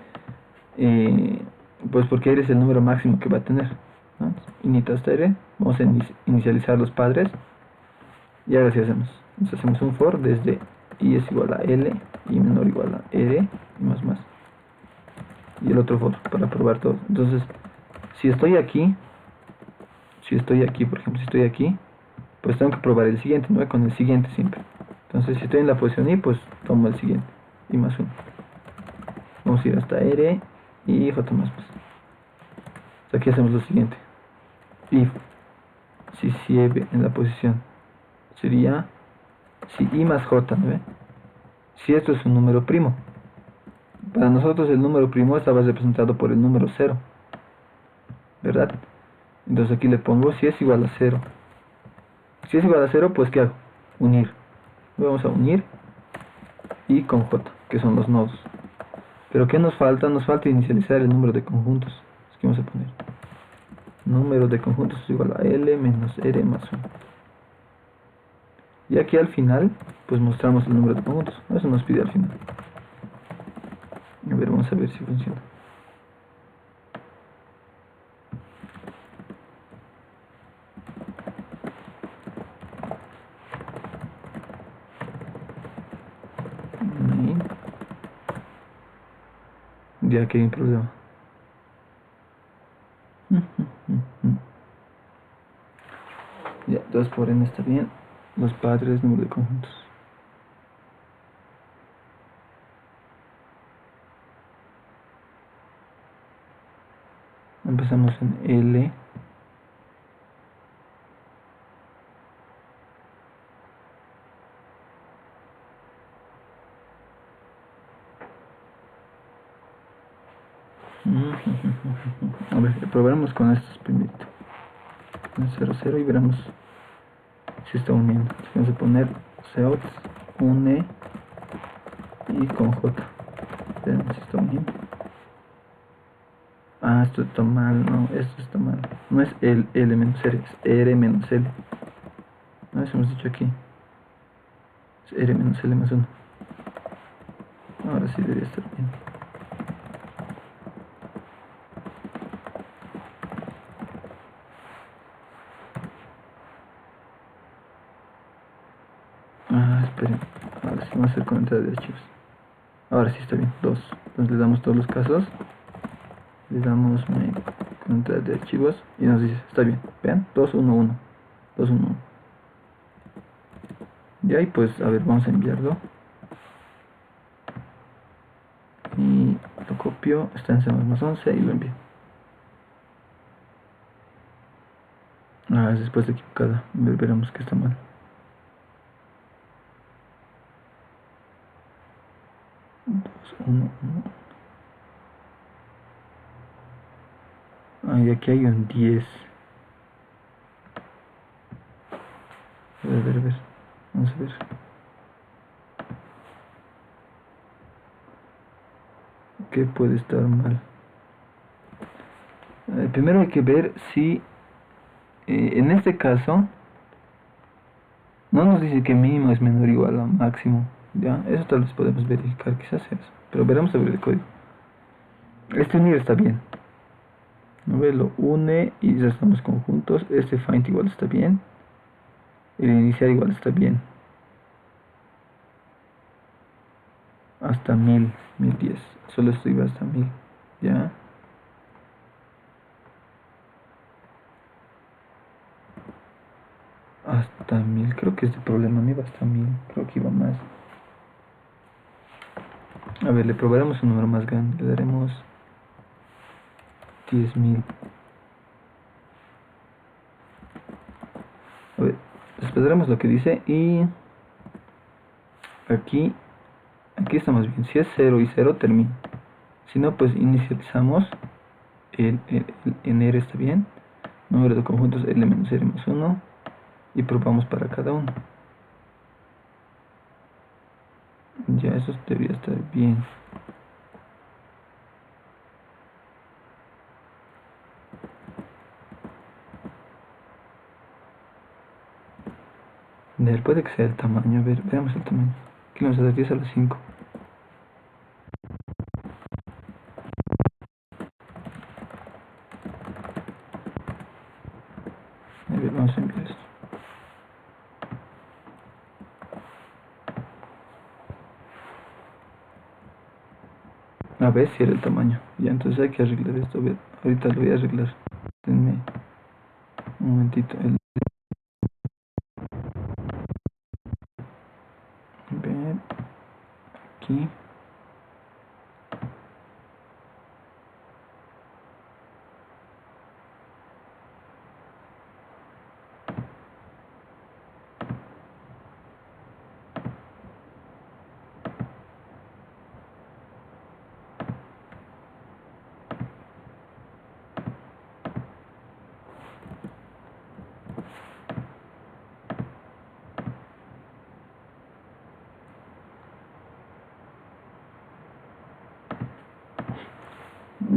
Pues porque R es el número máximo que va a tener, ¿no? Init hasta R, vamos a inicializar los padres, y ahora sí hacemos. Entonces hacemos un for desde i es igual a L, i menor igual a R, y más. Y el otro for para probar todo. Entonces, si estoy aquí, por ejemplo, si estoy aquí, pues tengo que probar el siguiente, ¿no? Con el siguiente siempre. Entonces, si estoy en la posición i, pues tomo el siguiente, i más 1. Vamos a ir hasta R y j más. Aquí hacemos lo siguiente. If, si 7 en la posición, sería si i más j, ¿no ve? Si esto es un número primo. Para nosotros el número primo estaba representado por el número 0, ¿verdad? Entonces aquí le pongo si es igual a 0. Si es igual a 0, pues ¿qué hago? Unir. Vamos a unir y con j, que son los nodos. Pero ¿qué nos falta? Nos falta inicializar el número de conjuntos. Así que vamos a poner número de conjuntos es igual a L menos R más 1. Y aquí al final, pues mostramos el número de conjuntos. Eso nos pide al final. A ver, vamos a ver si funciona. Ya que hay un problema. Ya, 2 por n está bien. Los padres, número de conjuntos. Empezamos en L. A ver, probaremos con estos primero. 0, 0 y veremos si está uniendo. Vamos a poner Seox, une y con J. Veremos si está uniendo. Ah, esto está mal, no, esto está mal. No es L menos R, es R menos L. No, eso hemos dicho aquí. Es R menos L más 1. Ahora sí debería estar bien. Esperen, ahora sí vamos a hacer con entrada de archivos. Ahora sí está bien, 2. Entonces le damos todos los casos, le damos con entrada de archivos y nos dice, está bien, vean, 2, 1, 1, 2, 1, 1. Y ahí pues, a ver, vamos a enviarlo. Y lo copio, está en C++11 y lo envío. Es después de equivocada, veremos que está mal. 2, 1, 1. Y aquí hay un 10. A ver. Vamos a ver. ¿Qué puede estar mal? Primero hay que ver si en este caso No nos dice que mínimo es menor o igual a máximo. Ya, eso tal vez podemos verificar, quizás sea eso. Pero veremos sobre el código. Este unir está bien. ¿No ves? Lo une y ya estamos conjuntos. Este find igual está bien. El iniciar igual está bien. Hasta 1000, 1010. Solo esto iba hasta 1000. Ya. Hasta 1000. Creo que este problema no iba hasta 1000. Creo que iba más. A ver, le probaremos un número más grande. Le daremos 10.000. A ver, esperaremos lo que dice y aquí estamos bien. Si es 0 y 0 termina. Si no, pues inicializamos el NR está bien. Número de conjuntos L menos R más 1 y probamos para cada uno. Ya eso debería estar bien. Puede que sea el tamaño. A ver, veamos el tamaño. Aquí vamos a dar 10 a la 5. A ver, vamos a enviar esto. A ver si era el tamaño. Ya, entonces hay que arreglar esto. A ver, ahorita lo voy a arreglar. Denme un momentito. Ver aquí.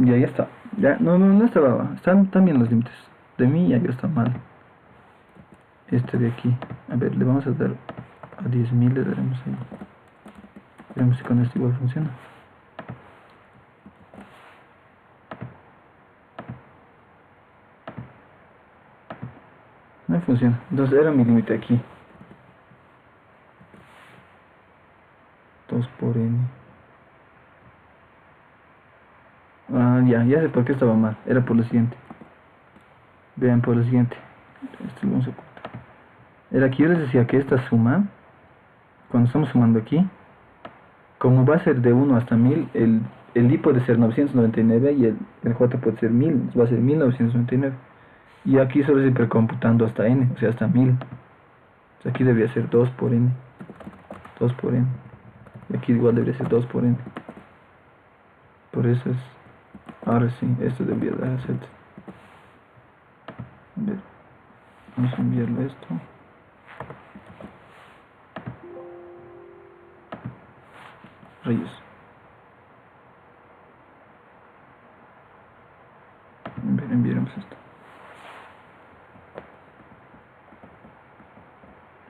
Ya está. Ya, no estaba. Están bien los límites. De mí ya está mal. Este de aquí. A ver, le vamos a dar a 10.000, le daremos ahí. Veremos si con esto igual funciona. No funciona. Entonces era mi límite aquí. 2 por n. Ah, ya sé por qué estaba mal. Era por lo siguiente. Vean por lo siguiente. Esto lo vamos a ocultar. Era que yo les decía que esta suma, cuando estamos sumando aquí, como va a ser de 1 hasta 1000, el I puede ser 999 y el J puede ser 1000, va a ser 1999. Y aquí solo estoy precomputando hasta n, o sea, hasta 1000. O sea, aquí debería ser 2 por n. 2 por n. Y aquí igual debería ser 2 por n. Por eso es... Ahora sí, esto debería dar a ser... A ver, vamos a enviarlo a esto. Rayos. A ver, enviaremos esto.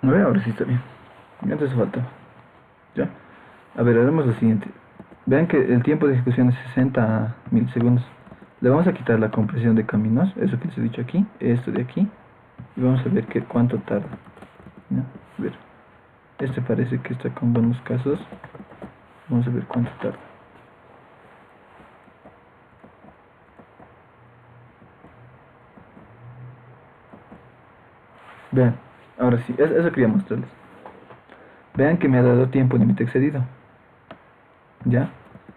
A ver, ahora sí está bien. Antes falta. Ya. A ver, haremos lo siguiente. Vean que el tiempo de ejecución es 60 milisegundos. Le vamos a quitar la compresión de caminos, eso que les he dicho aquí, esto de aquí, y vamos a ver cuánto tarda. ¿Ya? A ver, este parece que está con buenos casos. Vamos a ver cuánto tarda. Vean, ahora sí, eso quería mostrarles. Vean que me ha dado tiempo límite excedido. ¿Ya?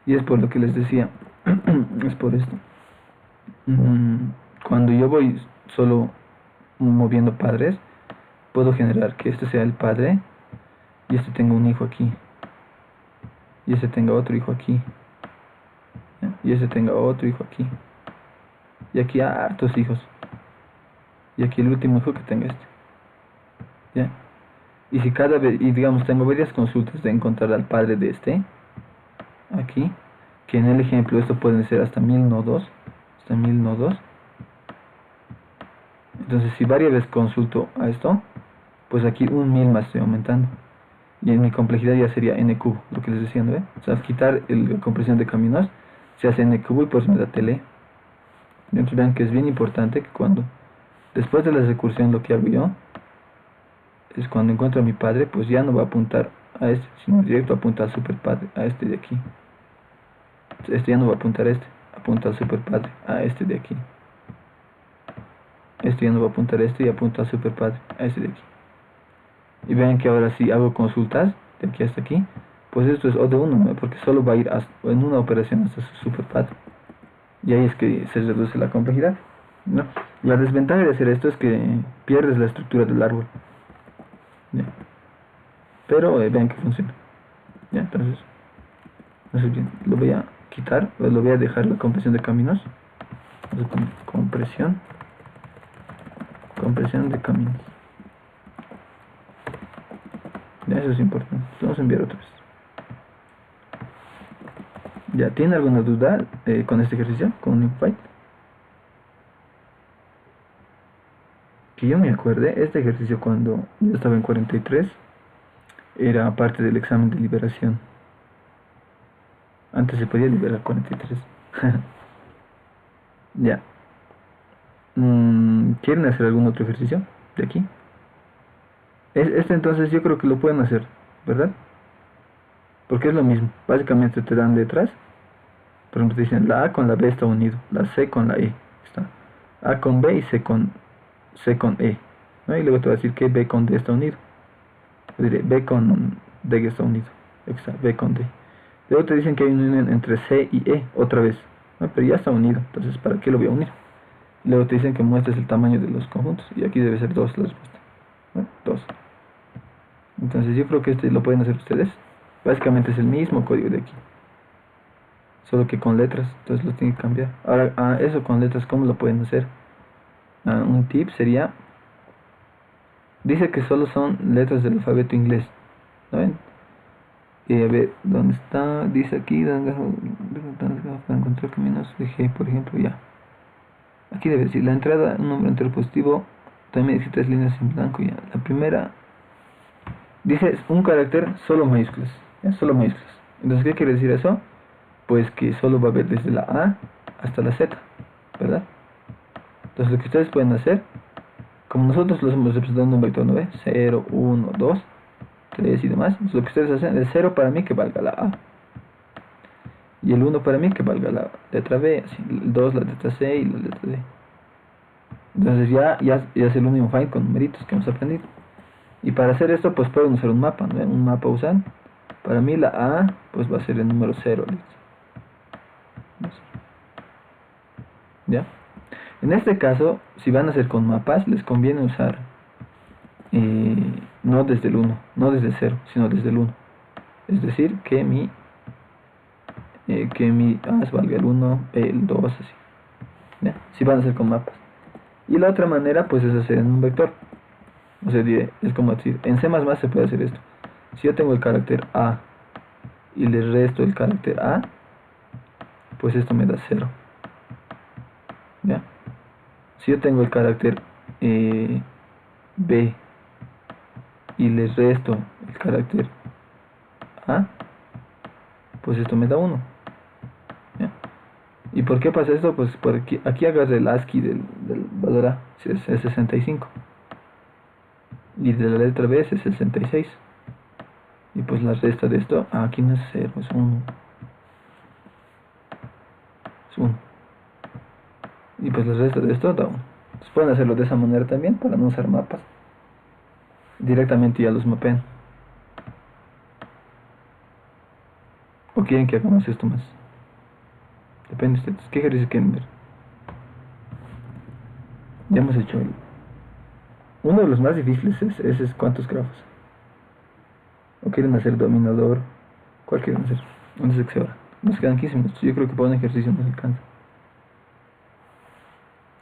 Y es por lo que les decía, es por esto. Cuando yo voy solo moviendo padres, puedo generar que este sea el padre y este tenga un hijo aquí y este tenga otro hijo aquí, ¿ya? Y este tenga otro hijo aquí y aquí hartos hijos y aquí el último hijo que tenga este, ¿ya? Y si cada vez, y digamos tengo varias consultas de encontrar al padre de este aquí, que en el ejemplo esto pueden ser hasta 1000 nodos, entonces si varias veces consulto a esto, pues aquí 1000 más estoy aumentando. Y en mi complejidad ya sería n cubo, lo que les decía, ¿no? O sea, al quitar la compresión de caminos, se hace n cubo y pues me da tele. Entonces vean que es bien importante que después de la recursión, lo que hago yo, es cuando encuentro a mi padre, pues ya no va a apuntar a este, sino directo apunta al super padre, a este de aquí. Este ya no va a apuntar a este, apunta al super padre, a este de aquí. Este ya no va a apuntar a este y apunta al super padre, a este de aquí. Y vean que ahora si hago consultas, de aquí hasta aquí, pues esto es O de 1, ¿no? Porque solo va a ir en una operación hasta su super padre. Y ahí es que se reduce la complejidad, ¿no? La desventaja de hacer esto es que pierdes la estructura del árbol, ¿ya? Pero vean que funciona, ¿ya? Entonces, lo voy a quitar, lo voy a dejar la compresión de caminos. Compresión de caminos. Ya, eso es importante. Vamos a enviar otra vez. ¿Ya tiene alguna duda con este ejercicio? Con NumPy. Que yo me acuerde, este ejercicio cuando yo estaba en 43 era parte del examen de liberación. Antes se podía liberar 43. Ya. ¿Quieren hacer algún otro ejercicio de aquí? Este entonces yo creo que lo pueden hacer, ¿verdad? Porque es lo mismo. Básicamente te dan letras. Por ejemplo, te dicen la A con la B está unido, la C con la E está. A con B y C con E, ¿no? Y luego te va a decir que B con D está unido. Yo diré B con D está unido. Está B con D. Luego te dicen que hay una unión entre C y E otra vez, ¿no? Pero ya está unido, entonces ¿para qué lo voy a unir? Luego te dicen que muestres el tamaño de los conjuntos y aquí debe ser 2 la respuesta, ¿no? 2. Entonces yo creo que este lo pueden hacer ustedes. Básicamente es el mismo código de aquí, solo que con letras, entonces lo tienen que cambiar. Ahora, eso con letras, ¿cómo lo pueden hacer? Un tip sería, dice que solo son letras del alfabeto inglés, ¿no ven? A ver, ¿dónde está? Dice aquí, para encontrar caminos de G, por ejemplo, ya. Aquí debe decir, la entrada, un número entero positivo, también existe 3 líneas en blanco, ya. La primera, dice un carácter solo mayúsculas, ¿ya? Solo mayúsculas. Entonces, ¿qué quiere decir eso? Pues que solo va a haber desde la A hasta la Z, ¿verdad? Entonces lo que ustedes pueden hacer, como nosotros los hemos representado en un vector, ¿no ve? 0, 1, 2, 3 y demás. Entonces lo que ustedes hacen, el 0 para mí que valga la A. Y el 1 para mí que valga la letra B, así, el 2 la letra C y la letra D. Entonces ya es el union find con numeritos que hemos aprendido. Y para hacer esto pues pueden usar un mapa, ¿no? Un mapa usan. Para mí la A pues va a ser el número 0. ¿Ya? En este caso, si van a hacer con mapas, les conviene usar no desde el 1, no desde el 0, sino desde el 1. Es decir, que mi A valga el 1, el 2, así. ¿Ya? Si van a hacer con mapas. Y la otra manera, pues es hacer en un vector. O sea, es como decir, en C++ se puede hacer esto. Si yo tengo el carácter A y le resto el carácter A, pues esto me da 0. ¿Ya? Si yo tengo el carácter B y le resto el carácter A, pues esto me da 1. ¿Ya? ¿Y por qué pasa esto? Pues porque aquí agarré el ASCII del valor A, es 65. Y de la letra B es 66. Y pues la resta de esto, aquí no es 0, es 1. Es 1. Y pues la resta de esto da 1. Entonces pueden hacerlo de esa manera también para no usar mapas. Directamente ya los mapean. ¿O quieren que hagamos esto más? Depende de ustedes. ¿Qué ejercicio quieren ver? Ya hemos hecho uno de los más difíciles es cuántos grafos. ¿O quieren hacer dominador? ¿Cuál quieren hacer? ¿Dónde se ahora? Nos quedan 15 minutos. Yo creo que para un ejercicio nos alcanza.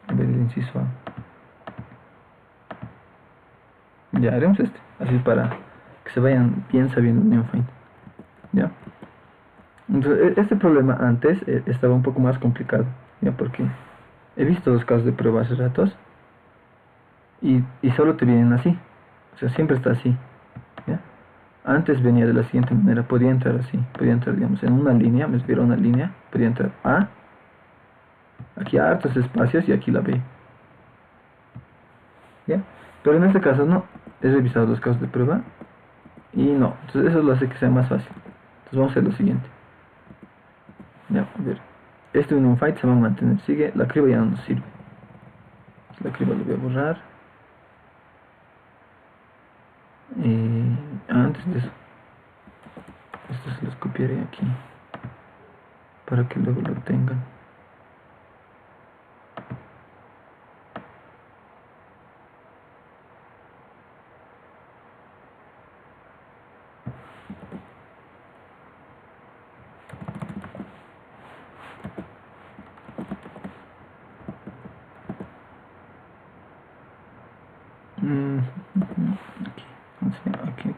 A ver el inciso A. Ya haremos este. Así para que se vayan bien sabiendo Union Find. ¿Ya? Entonces, este problema antes estaba un poco más complicado. ¿Ya? Porque he visto los casos de prueba hace ratos. Y solo te vienen así. O sea, siempre está así, ¿ya? Antes venía de la siguiente manera, podía entrar así, podía entrar, digamos, en una línea, me refiero a una línea, podía entrar A, aquí a hartos espacios y aquí la B, ¿ya? Pero en este caso no, he revisado los casos de prueba y no, entonces eso lo hace que sea más fácil. Entonces vamos a hacer lo siguiente, ya, a ver, este union fight se va a mantener, sigue, la criba ya no nos sirve, la criba lo voy a borrar, antes de eso, esto se los copiaré aquí, para que luego lo tengan. Aquí, o sea, aquí.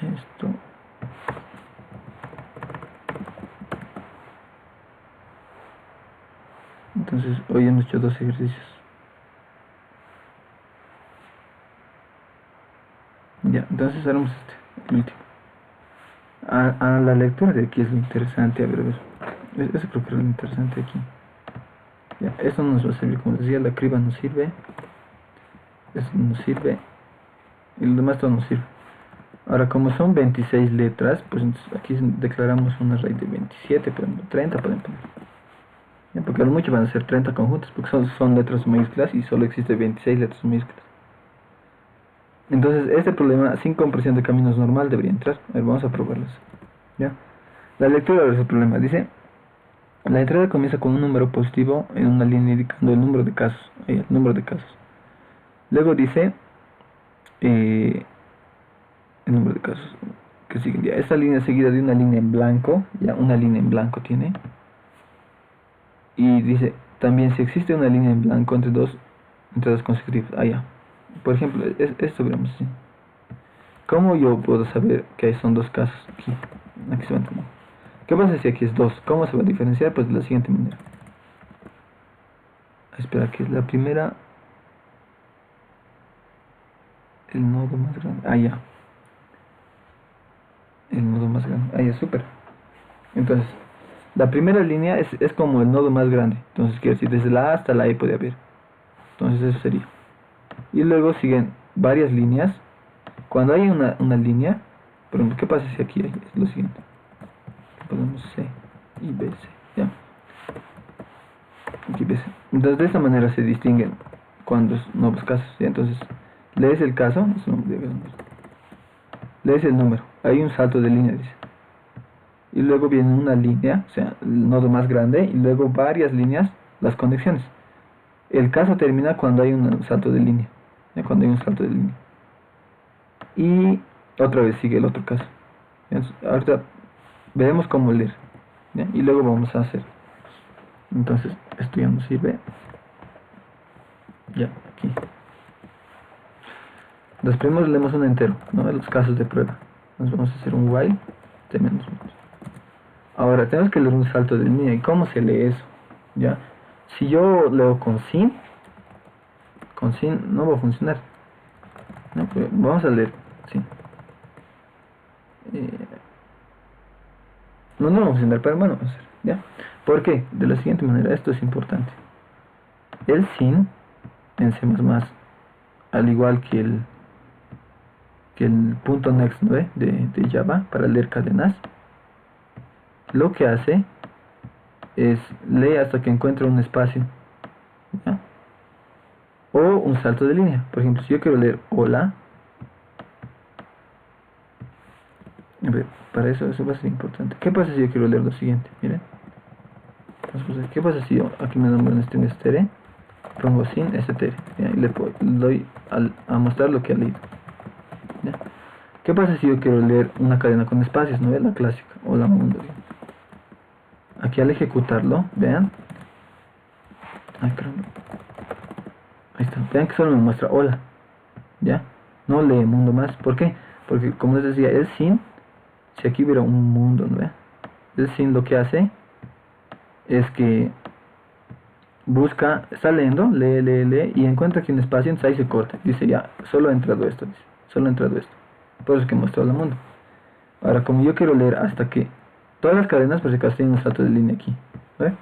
Esto. Entonces, hoy hemos hecho 2 ejercicios. Ya, entonces haremos el último. A la lectura de aquí es lo interesante, a ver. Eso creo que es lo interesante aquí. Ya, esto nos va a servir, como decía, la criba nos sirve. Esto nos sirve. Y lo demás todo nos sirve. Ahora, como son 26 letras, pues aquí declaramos una raíz de 27, 30 pueden poner. Ya, porque a lo mucho van a ser 30 conjuntos, porque son letras mayúsculas y solo existe 26 letras mayúsculas. Entonces, este problema sin compresión de caminos normal debería entrar. A ver, vamos a probarlos. ¿Ya? La lectura de ese problema dice: la entrada comienza con un número positivo en una línea indicando el número de casos. Ahí, el número de casos. Luego dice el número de casos que siguen. Ya, esta línea seguida de una línea en blanco, ya una línea en blanco tiene. Y dice también si existe una línea en blanco entre dos entradas consecutivas. Ah, ya. Por ejemplo, esto veremos así. ¿Cómo yo puedo saber que son 2 casos aquí? Aquí se va a entender. ¿Qué pasa si aquí es 2? ¿Cómo se va a diferenciar? Pues de la siguiente manera. Espera, que es la primera. El nodo más grande. Ah, ya. El nodo más grande. Ah, ya, súper. Entonces, la primera línea es como el nodo más grande. Entonces, quiere decir, desde la A hasta la E puede haber. Entonces, eso sería. Y luego siguen varias líneas. Cuando hay una línea, por ejemplo, ¿qué pasa si aquí hay? Es lo siguiente. Ponemos C y BC. Ya. Aquí BC. Entonces, de esta manera se distinguen cuando es nuevos casos. ¿Ya? Entonces, lees el caso. Lees el número. Hay un salto de línea, dice. Y luego viene una línea, o sea, el nodo más grande, y luego varias líneas, las conexiones. El caso termina cuando hay un salto de línea. ¿Ya? Cuando hay un salto de línea. Y otra vez sigue el otro caso. Entonces, ahorita veremos cómo leer, ¿ya? Y luego vamos a hacer. Entonces, esto ya nos sirve. Ya, aquí. Los primos leemos un entero, ¿no? De los casos de prueba. Entonces vamos a hacer un while de -1. Ahora, tenemos que leer un salto de línea. ¿Y cómo se lee eso? ¿Ya? Si yo leo con sin no va a funcionar. No, pues vamos a leer sin. No va a funcionar, pero bueno, vamos a hacer, ¿ya? ¿Por qué? De la siguiente manera, esto es importante. El sin en C++, al igual que el punto next, ¿no? de Java para leer cadenas, lo que hace es lee hasta que encuentre un espacio, ¿ya? O un salto de línea. Por ejemplo, si yo quiero leer hola, a ver, para eso va a ser importante. ¿Qué pasa si yo quiero leer lo siguiente? Miren, ¿qué pasa si yo aquí me nombro un string str, pongo sin str, ¿ya? Y le doy a mostrar lo que ha leído, ¿ya? ¿Qué pasa si yo quiero leer una cadena con espacios? ¿No? La clásica, hola mundo, ¿ya? Aquí al ejecutarlo, vean. Ay, caramba. Ahí está. Vean que solo me muestra hola. ¿Ya? No lee mundo más. ¿Por qué? Porque como les decía, el sin, si aquí hubiera un mundo, ¿no? El sin lo que hace es que busca, está leyendo, lee y encuentra aquí un espacio, entonces ahí se corta. Dice ya, solo ha entrado esto, dice, solo ha entrado esto. Por eso es que muestra al mundo. Ahora, como yo quiero leer hasta que todas las cadenas, por si acaso tienen un salto de línea aquí, ¿ve?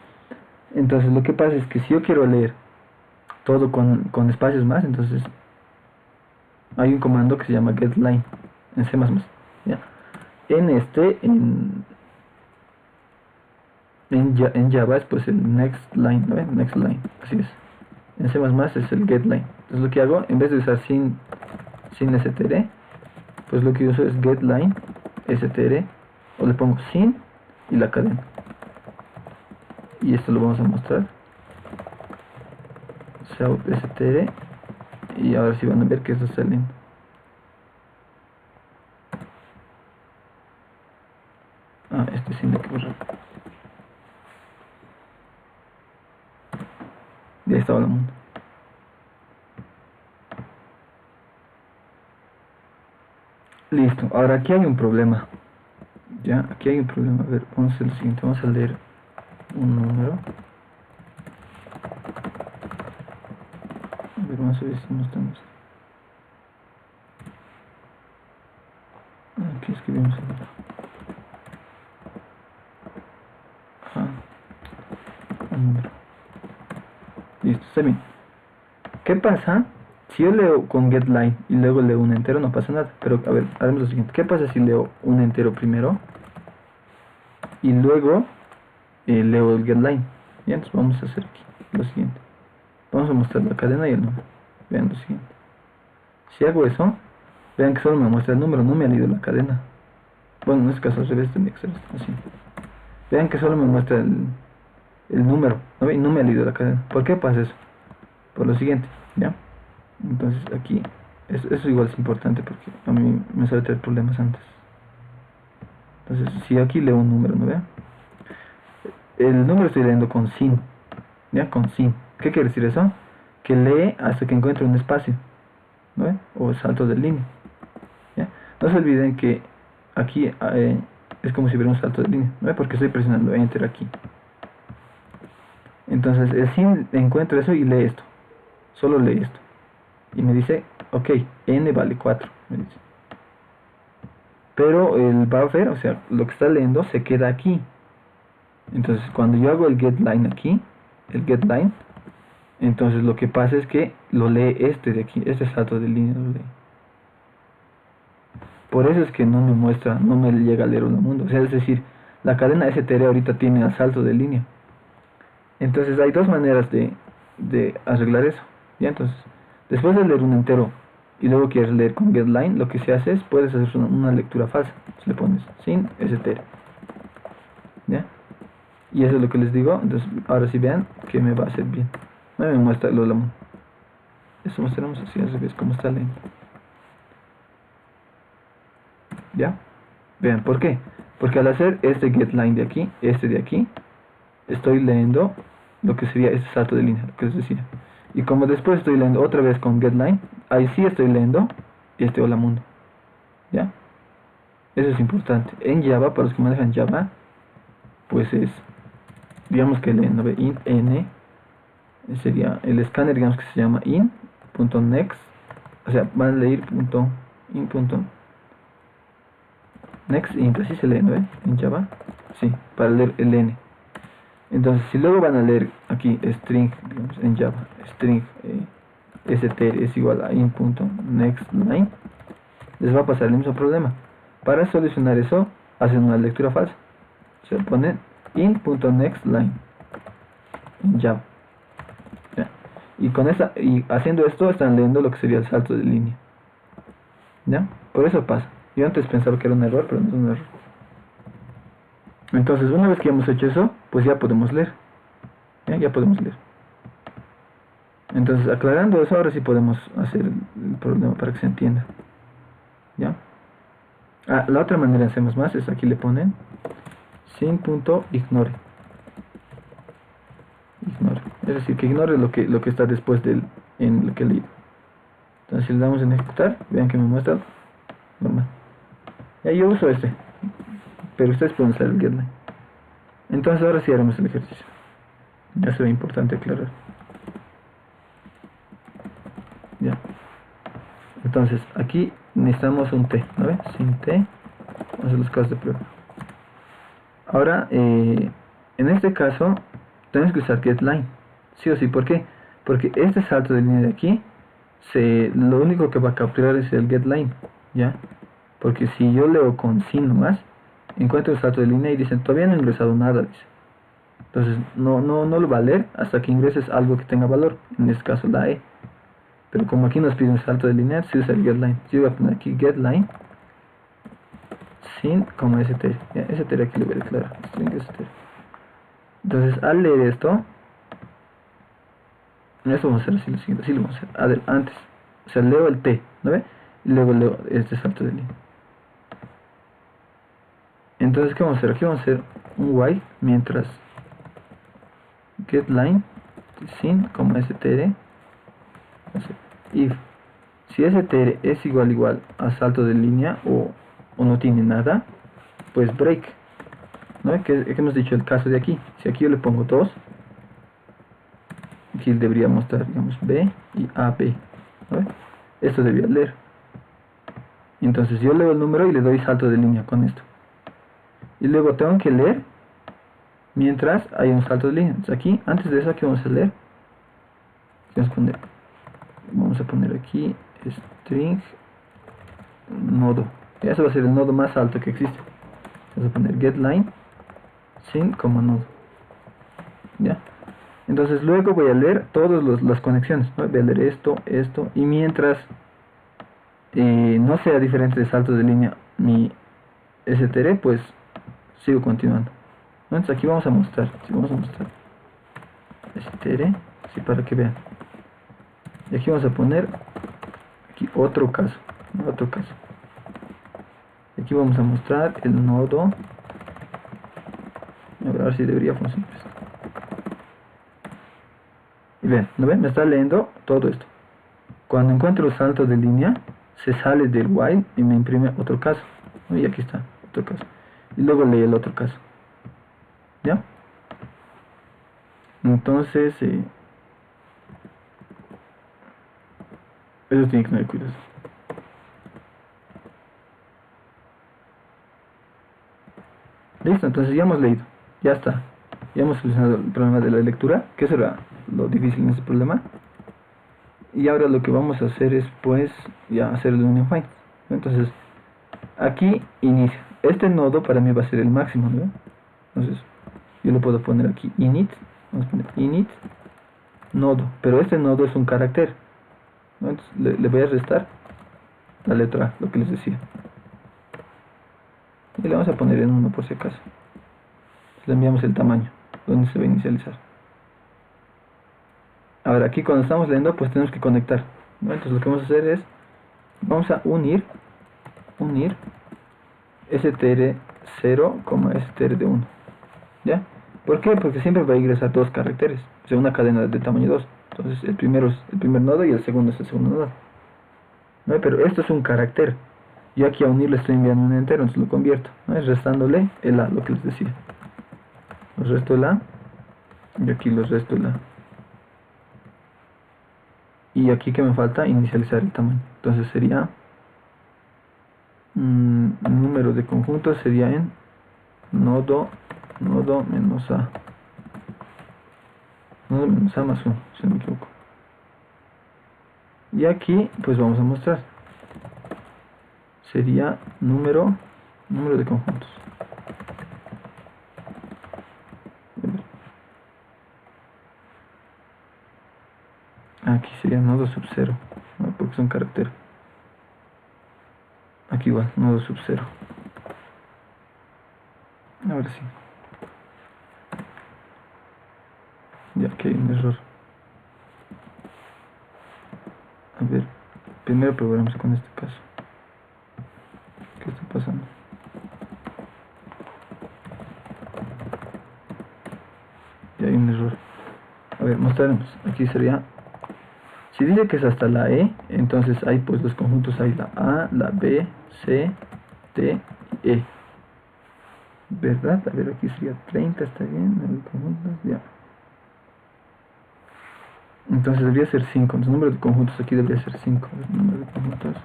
Entonces lo que pasa es que si yo quiero leer todo con espacios más, entonces hay un comando que se llama getLine en C++, ¿ya? En Java es pues el next line, ¿no? Next line, así es. En C++ es el getLine. Entonces lo que hago, en vez de usar sin str, pues lo que uso es getLine str, o le pongo sin y la cadena. Y esto lo vamos a mostrar. Shout str, y ahora sí van a ver que esto está lento. Este sí me quedó. Ya estaba la mundo. Listo, ahora aquí hay un problema. Ya, aquí hay un problema. A ver, vamos a hacer lo siguiente, vamos a leer un número. A ver, vamos a ver si no estamos. Aquí escribimos algo. Un número. Listo, está bien. ¿Qué pasa? Si yo leo con getLine y luego leo un entero, no pasa nada. Pero a ver, haremos lo siguiente. ¿Qué pasa si leo un entero primero y luego leo el getLine? Ya, entonces vamos a hacer aquí lo siguiente. Vamos a mostrar la cadena y el número. Vean lo siguiente. Si hago eso, vean que solo me muestra el número, no me ha leído la cadena. Bueno, en este caso al revés tendría que ser así. Vean que solo me muestra el número, ¿no? Y no me ha leído la cadena. ¿Por qué pasa eso? Por lo siguiente, ¿ya? Entonces aquí, eso igual es importante porque a mí me suele tener problemas antes. Entonces, si aquí leo un número, ¿no vean? El número estoy leyendo con sin, ¿ya? Con sin. ¿Qué quiere decir eso? Que lee hasta que encuentre un espacio, ¿no ve? O salto de línea, ¿ya? No se olviden que aquí es como si hubiera un salto de línea, ¿no ve? Porque estoy presionando enter aquí. Entonces el sin encuentra eso y lee esto, solo lee esto. Y me dice, ok, n vale 4, me dice. Pero el buffer, o sea, lo que está leyendo se queda aquí. Entonces cuando yo hago el getLine aquí, el getLine, entonces lo que pasa es que lo lee este de aquí, este salto de línea lo lee. Por eso es que no me muestra, no me llega a leer un mundo. O sea, es decir, la cadena str ahorita tiene el salto de línea. Entonces hay dos maneras de arreglar eso. ¿Ya? Entonces, después de leer un entero y luego quieres leer con getLine, lo que se hace es, puedes hacer una lectura falsa. Entonces le pones sin str. ¿Ya? Y eso es lo que les digo. Entonces, ahora sí vean que me va a hacer bien. Me muestra lo de la mundo. Eso mostramos así al revés, como está leyendo. ¿Ya? Vean, ¿por qué? Porque al hacer este getLine de aquí, este de aquí, estoy leyendo lo que sería este salto de línea, lo que les decía. Y como después estoy leyendo otra vez con getLine, ahí sí estoy leyendo este hola mundo. ¿Ya? Eso es importante. En Java, para los que manejan Java, pues es, digamos que leen, ¿no? Int n, sería el escáner, digamos que se llama in.next, o sea, van a leer .in.next int, así se lee, ¿no? En Java, sí, para leer el n. Entonces, si luego van a leer aquí string, digamos, en Java, string str es igual a in.nextLine, les va a pasar el mismo problema. Para solucionar eso, hacen una lectura falsa. Se ponen in.nextLine en Java. ¿Ya? Y haciendo esto, están leyendo lo que sería el salto de línea. ¿Ya? Por eso pasa. Yo antes pensaba que era un error, pero no es un error. Entonces, una vez que hemos hecho eso, pues ya podemos leer. Ya podemos leer. Entonces, aclarando eso, ahora sí podemos hacer el problema para que se entienda. ¿Ya? La otra manera de hacemos más es aquí le ponen sin.ignore. Ignore. Es decir, que ignore lo que está después en lo que he leído. Entonces, si le damos en ejecutar, vean que me muestra normal. Ya yo uso este, pero ustedes pueden usar el getLine. Entonces ahora sí haremos el ejercicio. Ya será importante aclarar. Ya. Entonces, aquí necesitamos un T, ¿no ves? Sin T, vamos a hacer los casos de prueba. Ahora, en este caso, tenemos que usar getLine, sí o sí. ¿Por qué? Porque este salto de línea de aquí, lo único que va a capturar es el getLine, ¿ya? Porque si yo leo con sin nomás, encuentro el salto de línea y dicen, todavía no he ingresado nada, dice. Entonces, no lo va a leer hasta que ingreses algo que tenga valor, en este caso la E. Pero como aquí nos pide un salto de línea, se usa el getLine. Yo voy a poner aquí getLine sin como str. Ya, str aquí lo voy a declarar. String str. Entonces, al leer esto vamos a hacer así lo siguiente. Así lo vamos a hacer. A ver, antes. O sea, leo el T, ¿no ve? Y luego leo este salto de línea. Entonces, ¿qué vamos a hacer? Aquí vamos a hacer un while mientras getLine sin como str. If si str es igual a salto de línea o no tiene nada, pues break, ¿no? Que hemos dicho el caso de aquí. Si aquí yo le pongo 2, aquí debería mostrar, digamos, B y AB, ¿no? Esto debería leer. Entonces yo leo el número y le doy salto de línea con esto. Y luego tengo que leer mientras hay un salto de línea. Entonces aquí, antes de eso, aquí vamos a leer. Vamos a poner aquí string nodo. Y eso va a ser el nodo más alto que existe. Vamos a poner getLine sin como nodo. ¿Ya? Entonces luego voy a leer todas las conexiones, ¿no? Voy a leer esto, y mientras no sea diferente de salto de línea mi str, pues sigo continuando. Entonces aquí vamos a mostrar, vamos a mostrar str, así para que vean. Y aquí vamos a poner aquí otro caso, ¿no? Otro caso. Y aquí vamos a mostrar el nodo. A ver si debería funcionar esto. Y ven, ¿no ven? Me está leyendo todo esto. Cuando encuentro saltos de línea, se sale del while y me imprime otro caso, ¿no? Y aquí está, otro caso. Y luego lee el otro caso. ¿Ya? Entonces, eso tiene que tener cuidado. Listo, entonces ya hemos leído. Ya está. Ya hemos solucionado el problema de la lectura, que eso era lo difícil en este problema. Y ahora lo que vamos a hacer es, pues, ya hacer el union find. Entonces, aquí inicia. Este nodo para mí va a ser el máximo, ¿no? Entonces, yo lo puedo poner aquí init. Vamos a poner init nodo. Pero este nodo es un carácter, ¿no? Entonces, le voy a restar la letra A, lo que les decía. Y le vamos a poner en 1 por si acaso. Le enviamos el tamaño, donde se va a inicializar. Ahora aquí cuando estamos leyendo, pues tenemos que conectar, ¿no? Entonces lo que vamos a hacer es, vamos a unir str0, str de 1. ¿Ya? ¿Por qué? Porque siempre va a ingresar dos caracteres, o sea, una cadena de tamaño 2. Entonces el primero es el primer nodo y el segundo es el segundo nodo, ¿no? Pero esto es un carácter. Yo aquí a unir le estoy enviando un entero, entonces lo convierto, ¿no? Es restándole el A, lo que les decía. Los resto el A y aquí los resto el A. Y aquí que me falta inicializar el tamaño. Entonces sería número de conjuntos sería en nodo menos A. Nodo menos A más 1, si no me equivoco. Y aquí pues vamos a mostrar. Sería número de conjuntos. Aquí sería nodo sub 0, ¿no? Porque es un carácter. Aquí igual, nodo sub 0. Ahora sí. Ya que hay un error. A ver, primero probemos con este caso. ¿Qué está pasando? Ya hay un error. A ver, mostraremos. Aquí sería, si dice que es hasta la E, entonces hay pues los conjuntos, hay la A, la B, C, D y E. ¿Verdad? A ver, aquí sería 30, está bien, conjuntos, ya. Entonces debería ser 5. Entonces el número de conjuntos aquí debería ser 5. El número de conjuntos.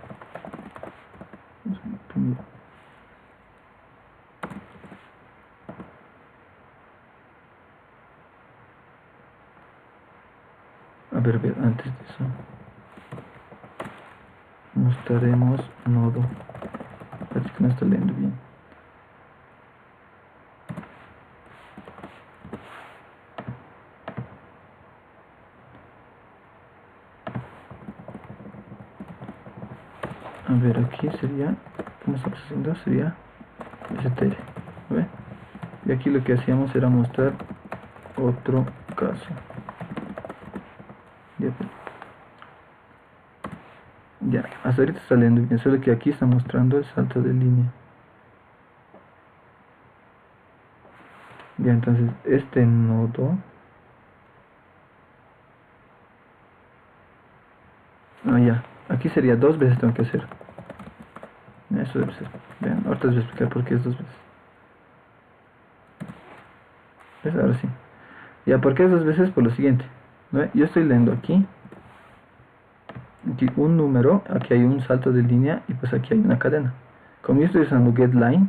A ver, antes de eso mostraremos nodo. Parece que no está leyendo bien. A ver, aquí sería, ¿cómo estamos haciendo? Sería stl, ¿ve? Y aquí lo que hacíamos era mostrar otro caso. Ya, hasta ahorita está leyendo bien, solo que aquí está mostrando el salto de línea. Ya, entonces este nodo, ya, aquí sería 2 veces tengo que hacer. Eso debe ser. Vean, ahorita les voy a explicar por qué es 2 veces. ¿Ves? Ahora sí. Ya, ¿por qué es 2 veces? Por lo siguiente, ¿no? Yo estoy leyendo aquí un número, aquí hay un salto de línea y pues aquí hay una cadena. Como yo estoy usando getLine,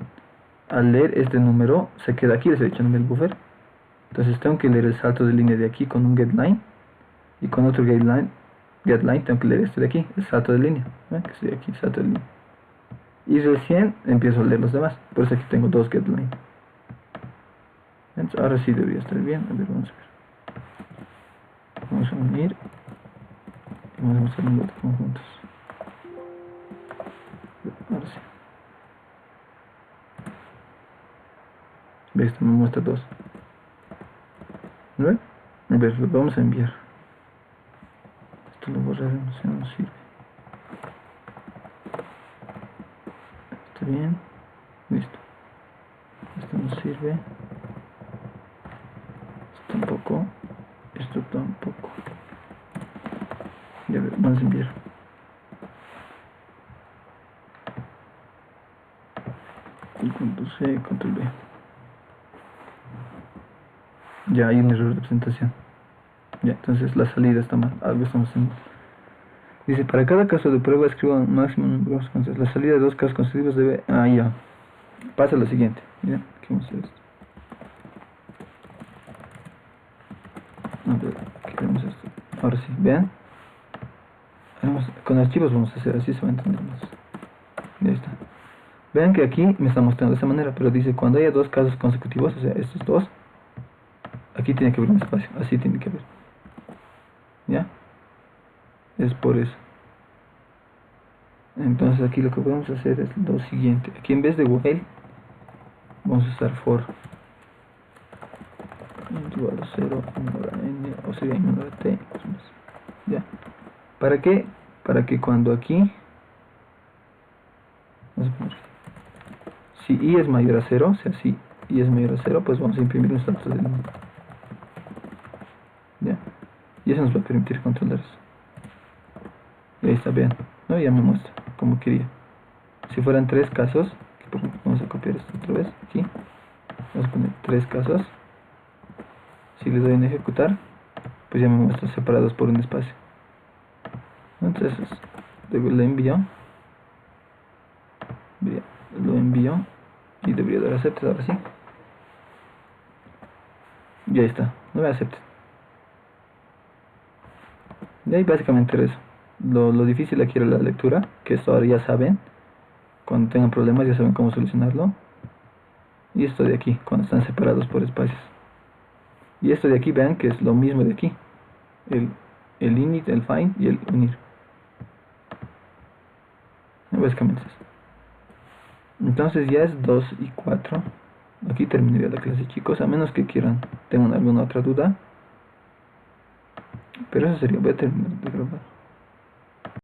al leer este número se queda aquí, les he dicho en el buffer. Entonces tengo que leer el salto de línea de aquí con un getLine y con otro getLine tengo que leer este de aquí, el salto de línea, ¿ven? Que estoy aquí, salto de línea. Y recién empiezo a leer los demás, por eso aquí tengo 2 getLine. Entonces, ahora sí debería estar bien. A ver, vamos a ver. Vamos a unir y vamos a hacer un número de conjuntos. Ahora sí. ¿Ves? Esto me muestra 2. ¿No ven? A ver, lo vamos a enviar. Esto lo borraremos, si no nos sirve. Está bien. Listo. Esto nos sirve. Esto tampoco. Esto tampoco. Ya ver, vamos a enviar. Control C, Control V. Ya hay un error de presentación. Ya, entonces la salida está mal. Algo estamos haciendo. Dice, para cada caso de prueba escriba un máximo número de conceptos. La salida de 2 casos consecutivos debe... ya. Pasa lo siguiente. Miren, aquí vamos a hacer esto. A ver, aquí vemos esto. Ahora sí, vean. Con archivos vamos a hacer así, se va a entender más. Ya está. Vean que aquí me está mostrando de esa manera, pero dice, cuando haya 2 casos consecutivos, o sea, estos 2, aquí tiene que haber un espacio, así tiene que haber. ¿Ya? Es por eso. Entonces aquí lo que podemos hacer es lo siguiente. Aquí en vez de while, vamos a usar for. Igual a 0, 1 hora n, o sería 1 hora t. ¿Ya? ¿Para qué? Para que cuando aquí, vamos a poner, si i es mayor a 0, o sea, si i es mayor a 0, pues vamos a imprimir un salto de línea. ¿Ya? Y eso nos va a permitir controlar eso. Y ahí está, vean, ¿no? Ya me muestra como quería. Si fueran 3 casos, vamos a copiar esto otra vez, aquí, vamos a poner 3 casos. Si le doy en ejecutar, pues ya me muestra separados por un espacio. Entonces, lo envío y debería dar aceptar ahora sí. Y ahí está, no me acepte. Y ahí básicamente era eso. Lo difícil aquí era la lectura, que esto ahora ya saben. Cuando tengan problemas ya saben cómo solucionarlo. Y esto de aquí, cuando están separados por espacios. Y esto de aquí, vean que es lo mismo de aquí. El init, el find y el unir. Básicamente es eso. Entonces ya es 2 y 4. Aquí terminaría la clase, chicos, a menos que tengan alguna otra duda. Pero eso sería, voy a terminar de grabar.